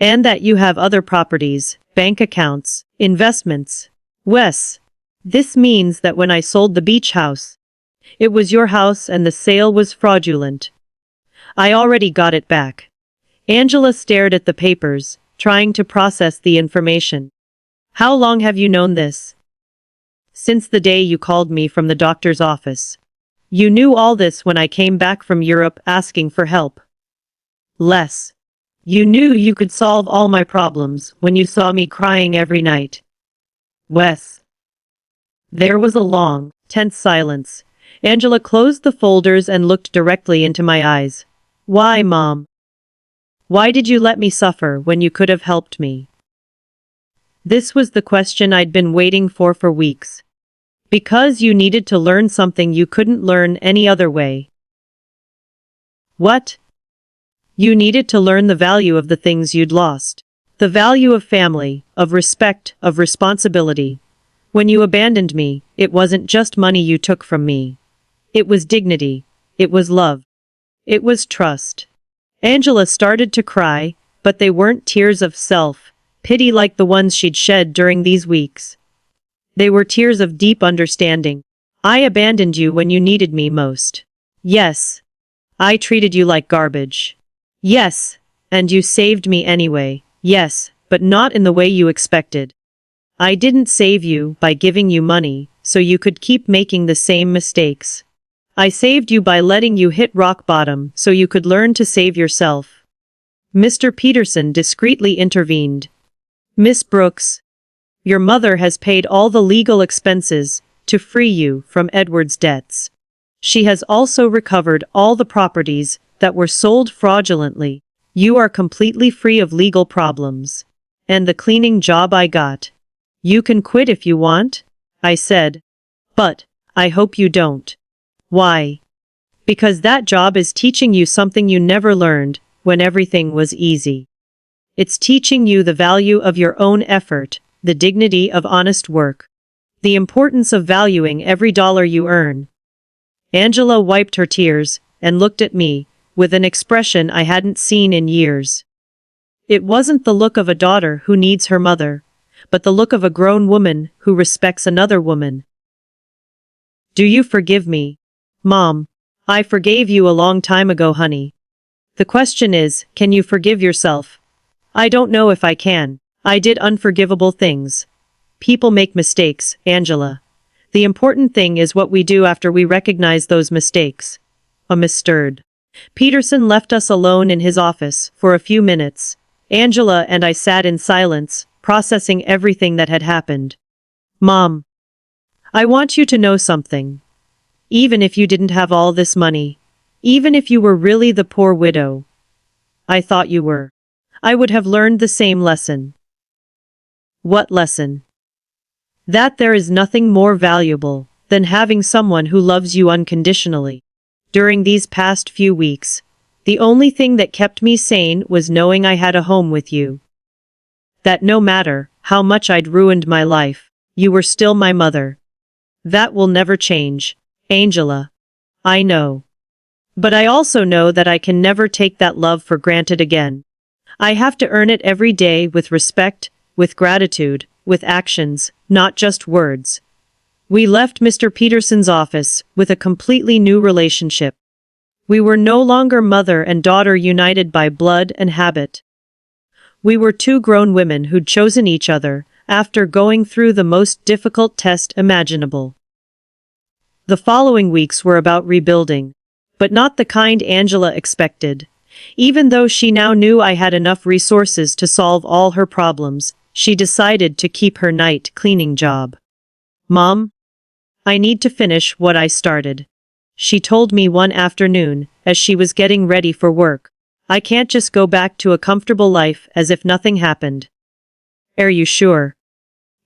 And that you have other properties, bank accounts, investments. Wes. This means that when I sold the beach house, it was your house and the sale was fraudulent. I already got it back. Angela stared at the papers, trying to process the information. How long have you known this? Since the day you called me from the doctor's office. You knew all this when I came back from Europe asking for help. Les. You knew you could solve all my problems when you saw me crying every night. Wes. There was a long, tense silence. Angela closed the folders and looked directly into my eyes. Why, Mom? Why did you let me suffer when you could have helped me? This was the question I'd been waiting for weeks. Because you needed to learn something you couldn't learn any other way. What? You needed to learn the value of the things you'd lost. The value of family, of respect, of responsibility. When you abandoned me, it wasn't just money you took from me. It was dignity. It was love. It was trust. Angela started to cry, but they weren't tears of self-pity like the ones she'd shed during these weeks. They were tears of deep understanding. I abandoned you when you needed me most. Yes. I treated you like garbage. Yes, and you saved me anyway. Yes, but not in the way you expected. I didn't save you by giving you money, so you could keep making the same mistakes. I saved you by letting you hit rock bottom so you could learn to save yourself. Mr. Peterson discreetly intervened. Miss Brooks, your mother has paid all the legal expenses to free you from Edward's debts. She has also recovered all the properties that were sold fraudulently. You are completely free of legal problems. And the cleaning job I got. You can quit if you want, I said. But I hope you don't. Why? Because that job is teaching you something you never learned when everything was easy. It's teaching you the value of your own effort, the dignity of honest work, the importance of valuing every dollar you earn. Angela wiped her tears and looked at me with an expression I hadn't seen in years. It wasn't the look of a daughter who needs her mother, but the look of a grown woman who respects another woman. Do you forgive me? Mom, I forgave you a long time ago, honey. The question is, can you forgive yourself? I don't know if I can. I did unforgivable things. People make mistakes, Angela. The important thing is what we do after we recognize those mistakes. Miss stirred. Peterson left us alone in his office for a few minutes. Angela and I sat in silence, processing everything that had happened. Mom, I want you to know something. Even if you didn't have all this money, even if you were really the poor widow, I thought you were, I would have learned the same lesson. What lesson? That there is nothing more valuable than having someone who loves you unconditionally. During these past few weeks, the only thing that kept me sane was knowing I had a home with you. That no matter how much I'd ruined my life, you were still my mother. That will never change, Angela. I know. But I also know that I can never take that love for granted again. I have to earn it every day with respect, with gratitude, with actions, not just words. We left Mr. Peterson's office with a completely new relationship. We were no longer mother and daughter united by blood and habit. We were two grown women who'd chosen each other, after going through the most difficult test imaginable. The following weeks were about rebuilding, but not the kind Angela expected. Even though she now knew I had enough resources to solve all her problems, she decided to keep her night cleaning job. "Mom, I need to finish what I started," she told me one afternoon, as she was getting ready for work. "I can't just go back to a comfortable life as if nothing happened." "Are you sure?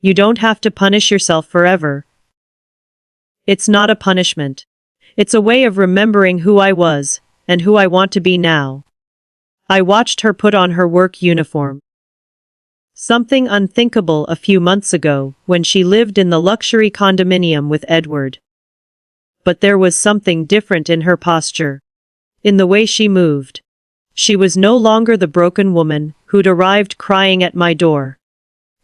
You don't have to punish yourself forever." "It's not a punishment. It's a way of remembering who I was, and who I want to be now." I watched her put on her work uniform. Something unthinkable a few months ago, when she lived in the luxury condominium with Edward. But there was something different in her posture. In the way she moved. She was no longer the broken woman who'd arrived crying at my door.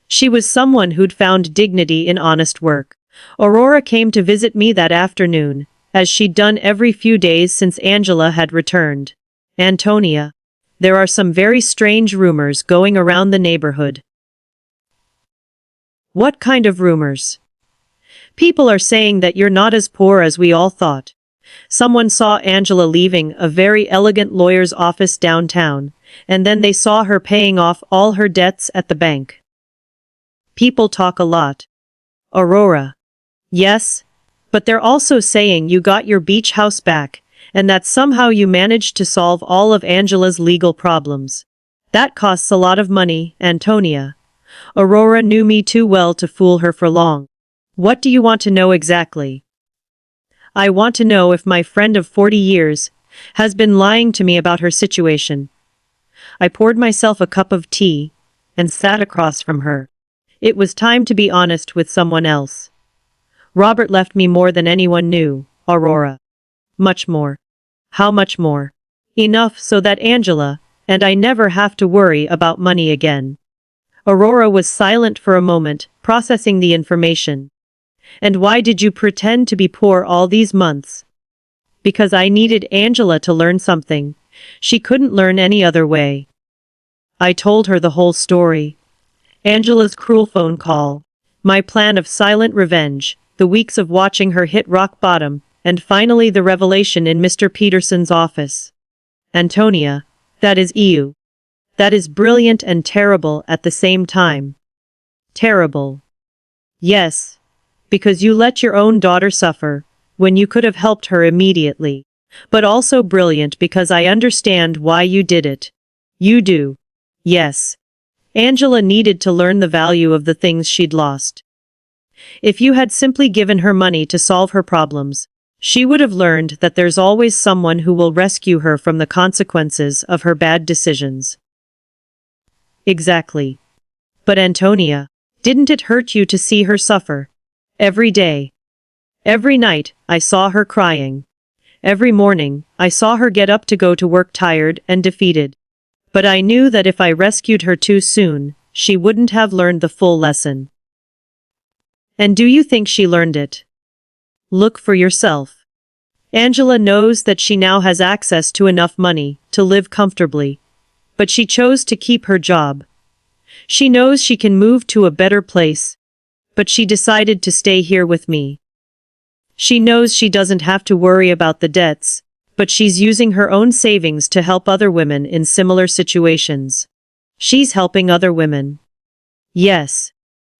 She was someone who'd found dignity in honest work. Aurora came to visit me that afternoon, as she'd done every few days since Angela had returned. "Antonia, there are some very strange rumors going around the neighborhood." "What kind of rumors?" "People are saying that you're not as poor as we all thought. Someone saw Angela leaving a very elegant lawyer's office downtown, and then they saw her paying off all her debts at the bank." "People talk a lot." "Aurora." "Yes, but they're also saying you got your beach house back, and that somehow you managed to solve all of Angela's legal problems. That costs a lot of money, Antonia." Aurora knew me too well to fool her for long. "What do you want to know exactly?" "I want to know if my friend of 40 years has been lying to me about her situation." I poured myself a cup of tea and sat across from her. It was time to be honest with someone else. "Robert left me more than anyone knew, Aurora." "Much more." "How much more?" "Enough so that Angela and I never have to worry about money again." Aurora was silent for a moment, processing the information. "And why did you pretend to be poor all these months?" "Because I needed Angela to learn something. She couldn't learn any other way." I told her the whole story. Angela's cruel phone call, my plan of silent revenge, the weeks of watching her hit rock bottom, and finally the revelation in Mr. Peterson's office. "Antonia, that is you. That is brilliant and terrible at the same time." "Terrible." "Yes. Because you let your own daughter suffer, when you could have helped her immediately. But also brilliant because I understand why you did it." "You do." "Yes. Angela needed to learn the value of the things she'd lost. If you had simply given her money to solve her problems, she would have learned that there's always someone who will rescue her from the consequences of her bad decisions." "Exactly. But Antonia, didn't it hurt you to see her suffer? Every day. Every night, I saw her crying. Every morning, I saw her get up to go to work tired and defeated. But I knew that if I rescued her too soon, she wouldn't have learned the full lesson." "And do you think she learned it?" "Look for yourself. Angela knows that she now has access to enough money to live comfortably. But she chose to keep her job. She knows she can move to a better place. But she decided to stay here with me. She knows she doesn't have to worry about the debts, but she's using her own savings to help other women in similar situations. She's helping other women." "Yes.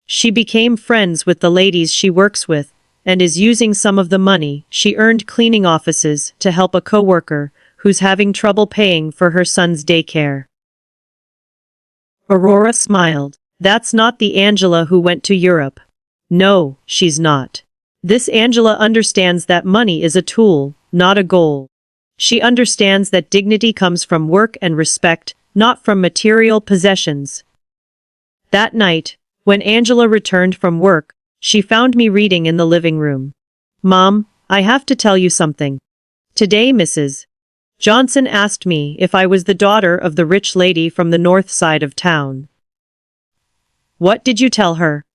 She became friends with the ladies she works with, and is using some of the money she earned cleaning offices to help a coworker who's having trouble paying for her son's daycare." Aurora smiled. "That's not the Angela who went to Europe. No, she's not. This Angela understands that money is a tool, not a goal. She understands that dignity comes from work and respect, not from material possessions." That night, when Angela returned from work, she found me reading in the living room. "Mom, I have to tell you something. Today Mrs. Johnson asked me if I was the daughter of the rich lady from the north side of town." "What did you tell her?"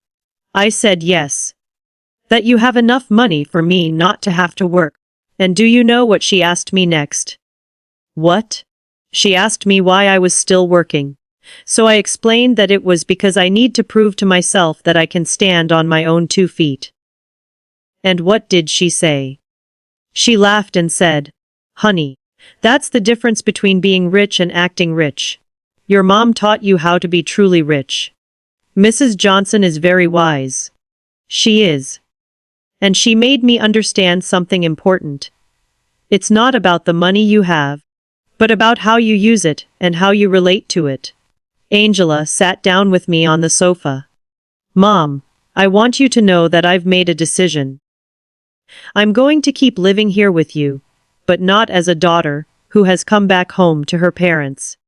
"I said yes. That you have enough money for me not to have to work, And do you know what she asked me next? What? She asked me why I was still working. So I explained that it was because I need to prove to myself that I can stand on my own 2 feet. And what did she say? She laughed and said, "Honey, that's the difference between being rich and acting rich. Your mom taught you how to be truly rich. Mrs. Johnson is very wise. She is. And she made me understand something important. It's not about the money you have, but about how you use it and how you relate to it." Angela sat down with me on the sofa. "Mom, I want you to know that I've made a decision. I'm going to keep living here with you, but not as a daughter who has come back home to her parents.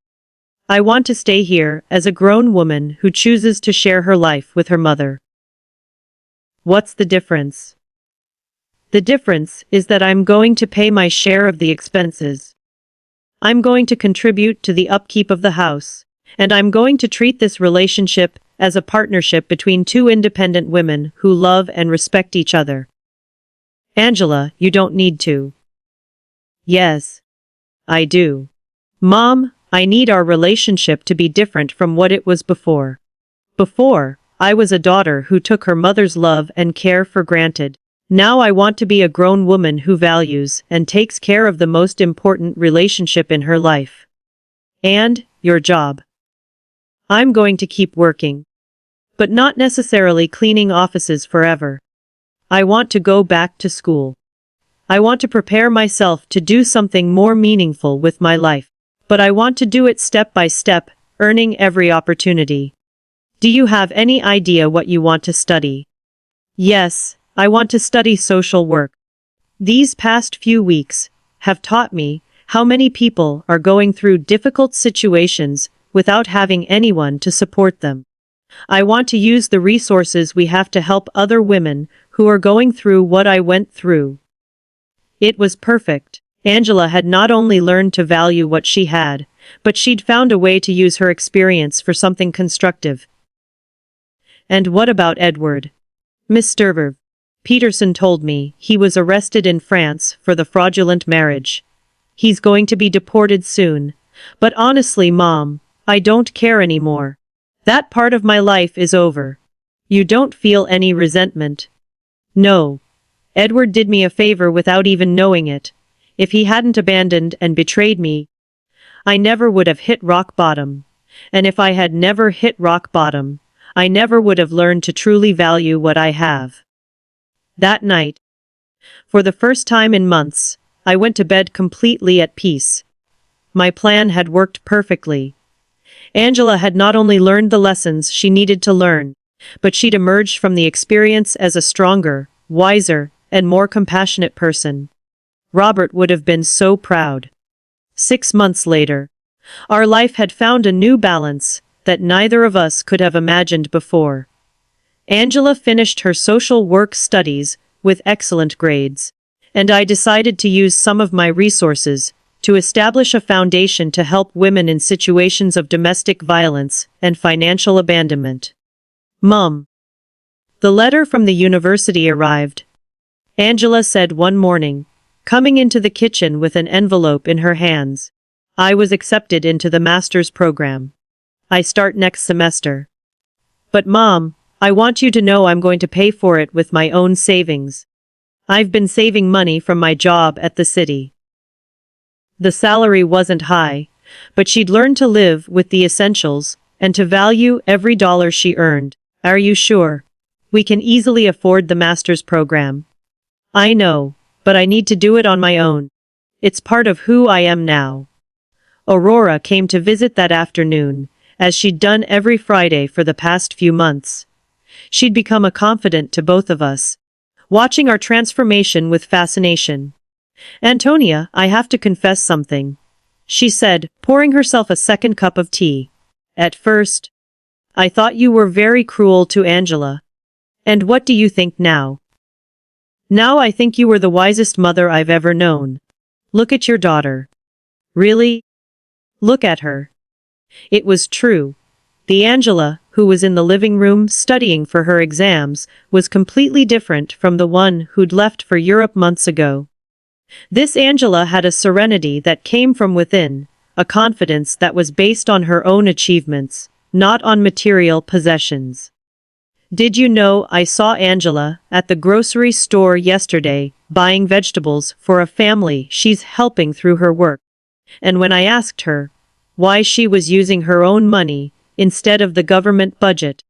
I want to stay here as a grown woman who chooses to share her life with her mother." What's the difference? The difference is that I'm going to pay my share of the expenses. I'm going to contribute to the upkeep of the house, and I'm going to treat this relationship as a partnership between two independent women who love and respect each other. Angela, you don't need to. Yes, I do. Mom, I need our relationship to be different from what it was before. Before, I was a daughter who took her mother's love and care for granted. Now I want to be a grown woman who values and takes care of the most important relationship in her life. And your job. I'm going to keep working. But not necessarily cleaning offices forever. I want to go back to school. I want to prepare myself to do something more meaningful with my life. But I want to do it step by step, earning every opportunity. Do you have any idea what you want to study? Yes, I want to study social work. These past few weeks have taught me how many people are going through difficult situations without having anyone to support them. I want to use the resources we have to help other women who are going through what I went through. It was perfect. Angela had not only learned to value what she had, but she'd found a way to use her experience for something constructive. And what about Edward? Mr. Peterson told me he was arrested in France for the fraudulent marriage. He's going to be deported soon. But honestly, Mom, I don't care anymore. That part of my life is over. You don't feel any resentment? No. Edward did me a favor without even knowing it. If he hadn't abandoned and betrayed me, I never would have hit rock bottom. And if I had never hit rock bottom, I never would have learned to truly value what I have. That night, for the first time in months, I went to bed completely at peace. My plan had worked perfectly. Angela had not only learned the lessons she needed to learn, but she'd emerged from the experience as a stronger, wiser, and more compassionate person. Robert would have been so proud. 6 months later, our life had found a new balance that neither of us could have imagined before. Angela finished her social work studies with excellent grades, and I decided to use some of my resources to establish a foundation to help women in situations of domestic violence and financial abandonment. Mom. The letter from the university arrived. Angela said one morning, coming into the kitchen with an envelope in her hands. I was accepted into the master's program. I start next semester. But Mom, I want you to know I'm going to pay for it with my own savings. I've been saving money from my job at the city. The salary wasn't high, but she'd learned to live with the essentials and to value every dollar she earned. Are you sure? We can easily afford the master's program. I know, but I need to do it on my own. It's part of who I am now. Aurora came to visit that afternoon, as she'd done every Friday for the past few months. She'd become a confidant to both of us, watching our transformation with fascination. Antonia, I have to confess something, she said, pouring herself a second cup of tea. At first, I thought you were very cruel to Angela. And what do you think now? Now I think you were the wisest mother I've ever known. Look at your daughter. Really? Look at her. It was true. The Angela, who was in the living room studying for her exams, was completely different from the one who'd left for Europe months ago. This Angela had a serenity that came from within, a confidence that was based on her own achievements, not on material possessions. Did you know I saw Angela at the grocery store yesterday, buying vegetables for a family she's helping through her work? And when I asked her why she was using her own money instead of the government budget,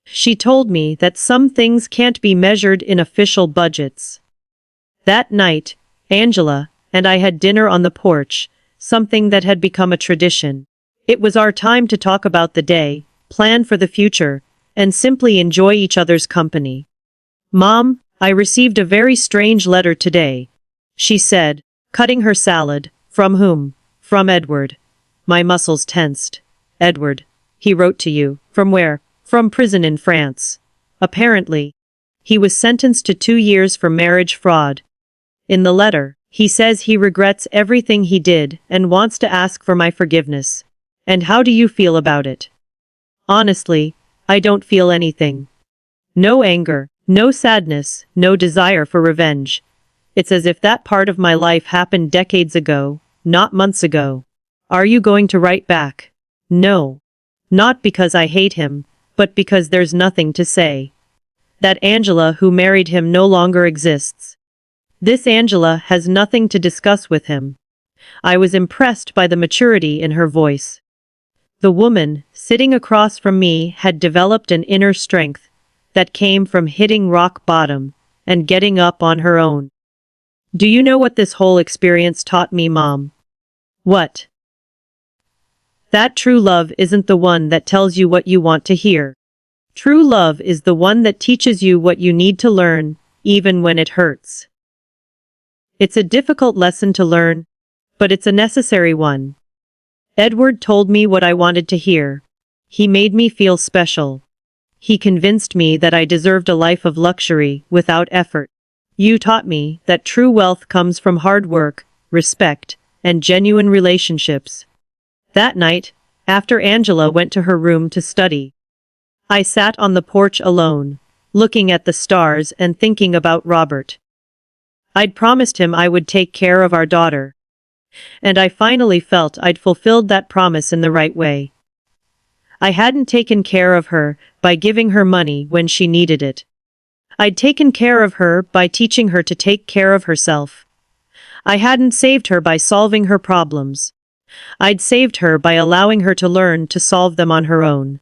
she told me that some things can't be measured in official budgets. That night, Angela and I had dinner on the porch, something that had become a tradition. It was our time to talk about the day, plan for the future, and simply enjoy each other's company. "Mom, I received a very strange letter today," she said, cutting her salad. "From whom?" "From Edward." My muscles tensed. "Edward? He wrote to you. From where?" "From prison in France. Apparently, he was sentenced to 2 years for marriage fraud. In the letter, he says he regrets everything he did and wants to ask for my forgiveness. And how do you feel about it?" "Honestly, I don't feel anything. No anger, no sadness, no desire for revenge. It's as if that part of my life happened decades ago, not months ago." "Are you going to write back?" "No. Not because I hate him, but because there's nothing to say. That Angela who married him no longer exists. This Angela has nothing to discuss with him." I was impressed by the maturity in her voice. The woman, sitting across from me, had developed an inner strength that came from hitting rock bottom and getting up on her own. "Do you know what this whole experience taught me, Mom?" "What?" "That true love isn't the one that tells you what you want to hear. True love is the one that teaches you what you need to learn, even when it hurts. It's a difficult lesson to learn, but it's a necessary one." Edward told me what I wanted to hear. He made me feel special. He convinced me that I deserved a life of luxury without effort. "You taught me that true wealth comes from hard work, respect, and genuine relationships." That night, after Angela went to her room to study, I sat on the porch alone, looking at the stars and thinking about Robert. I'd promised him I would take care of our daughter. And I finally felt I'd fulfilled that promise in the right way. I hadn't taken care of her by giving her money when she needed it. I'd taken care of her by teaching her to take care of herself. I hadn't saved her by solving her problems. I'd saved her by allowing her to learn to solve them on her own.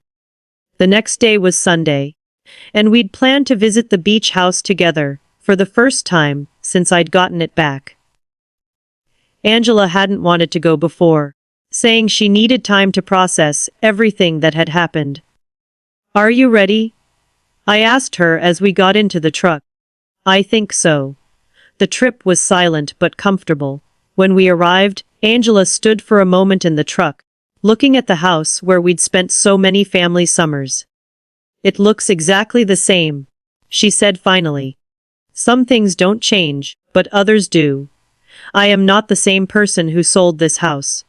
The next day was Sunday, and we'd planned to visit the beach house together, for the first time since I'd gotten it back. Angela hadn't wanted to go before, saying she needed time to process everything that had happened. "Are you ready?" I asked her as we got into the truck. "I think so." The trip was silent but comfortable. When we arrived, Angela stood for a moment in the truck, looking at the house where we'd spent so many family summers. "It looks exactly the same," she said finally. "Some things don't change, but others do. I am not the same person who sold this house."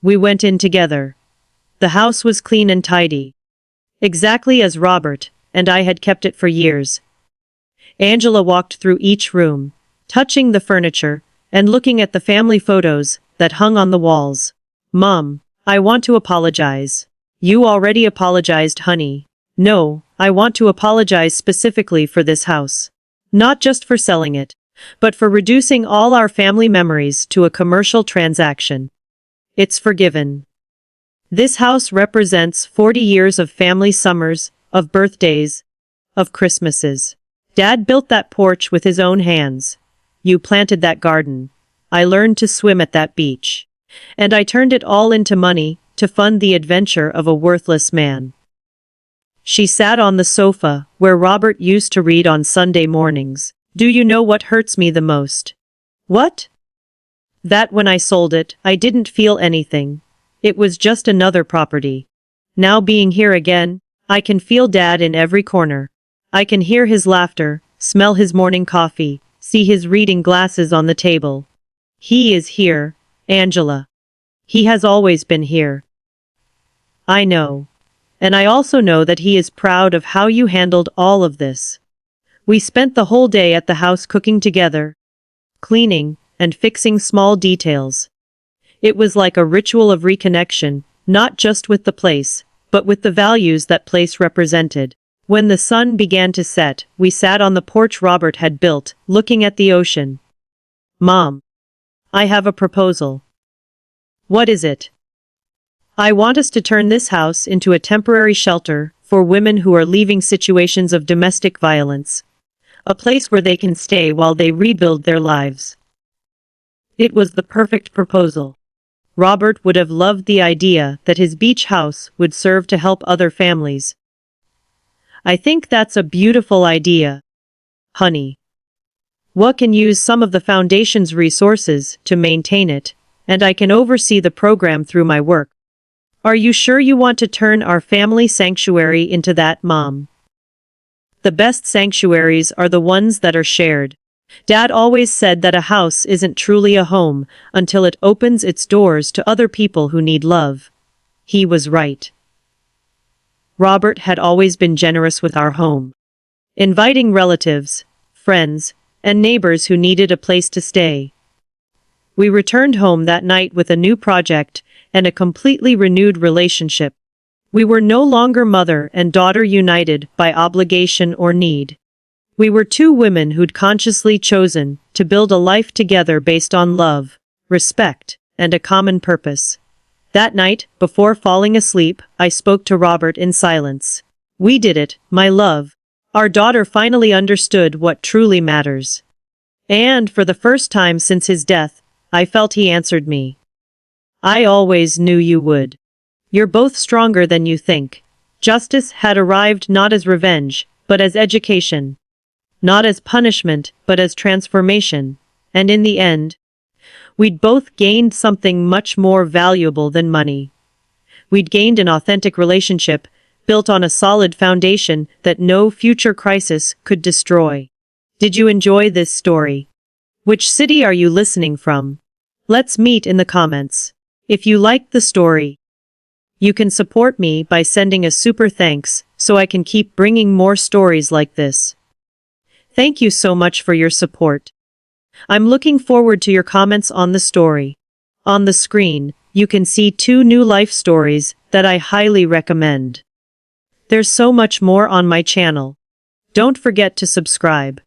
We went in together. The house was clean and tidy, exactly as Robert and I had kept it for years. Angela walked through each room, touching the furniture and looking at the family photos that hung on the walls. "Mom, I want to apologize." "You already apologized, honey." "No, I want to apologize specifically for this house. Not just for selling it, but for reducing all our family memories to a commercial transaction. It's forgiven. This house represents 40 years of family summers, of birthdays, of Christmases. Dad built that porch with his own hands. You planted that garden. I learned to swim at that beach. And I turned it all into money to fund the adventure of a worthless man." She sat on the sofa where Robert used to read on Sunday mornings. "Do you know what hurts me the most?" "What?" "That when I sold it, I didn't feel anything. It was just another property. Now being here again, I can feel Dad in every corner. I can hear his laughter, smell his morning coffee, see his reading glasses on the table. He is here, Angela. He has always been here. I know. And I also know that he is proud of how you handled all of this. We spent the whole day at the house cooking together, cleaning, and fixing small details. It was like a ritual of reconnection, not just with the place, but with the values that place represented. When the sun began to set, we sat on the porch Robert had built, looking at the ocean. "Mom, I have a proposal." "What is it?" "I want us to turn this house into a temporary shelter for women who are leaving situations of domestic violence. A place where they can stay while they rebuild their lives." It was the perfect proposal. Robert would have loved the idea that his beach house would serve to help other families. "I think that's a beautiful idea, honey. We can use some of the foundation's resources to maintain it, and I can oversee the program through my work." "Are you sure you want to turn our family sanctuary into that, Mom?" "The best sanctuaries are the ones that are shared. Dad always said that a house isn't truly a home until it opens its doors to other people who need love." He was right. Robert had always been generous with our home, inviting relatives, friends, and neighbors who needed a place to stay. We returned home that night with a new project and a completely renewed relationship. We were no longer mother and daughter united by obligation or need. We were two women who'd consciously chosen to build a life together based on love, respect, and a common purpose. That night, before falling asleep, I spoke to Robert in silence. "We did it, my love. Our daughter finally understood what truly matters." And for the first time since his death, I felt he answered me. "I always knew you would. You're both stronger than you think." Justice had arrived not as revenge, but as education. Not as punishment, but as transformation. And in the end, we'd both gained something much more valuable than money. We'd gained an authentic relationship, built on a solid foundation that no future crisis could destroy. Did you enjoy this story? Which city are you listening from? Let's meet in the comments. If you liked the story, you can support me by sending a super thanks so I can keep bringing more stories like this. Thank you so much for your support. I'm looking forward to your comments on the story. On the screen, you can see 2 new life stories that I highly recommend. There's so much more on my channel. Don't forget to subscribe.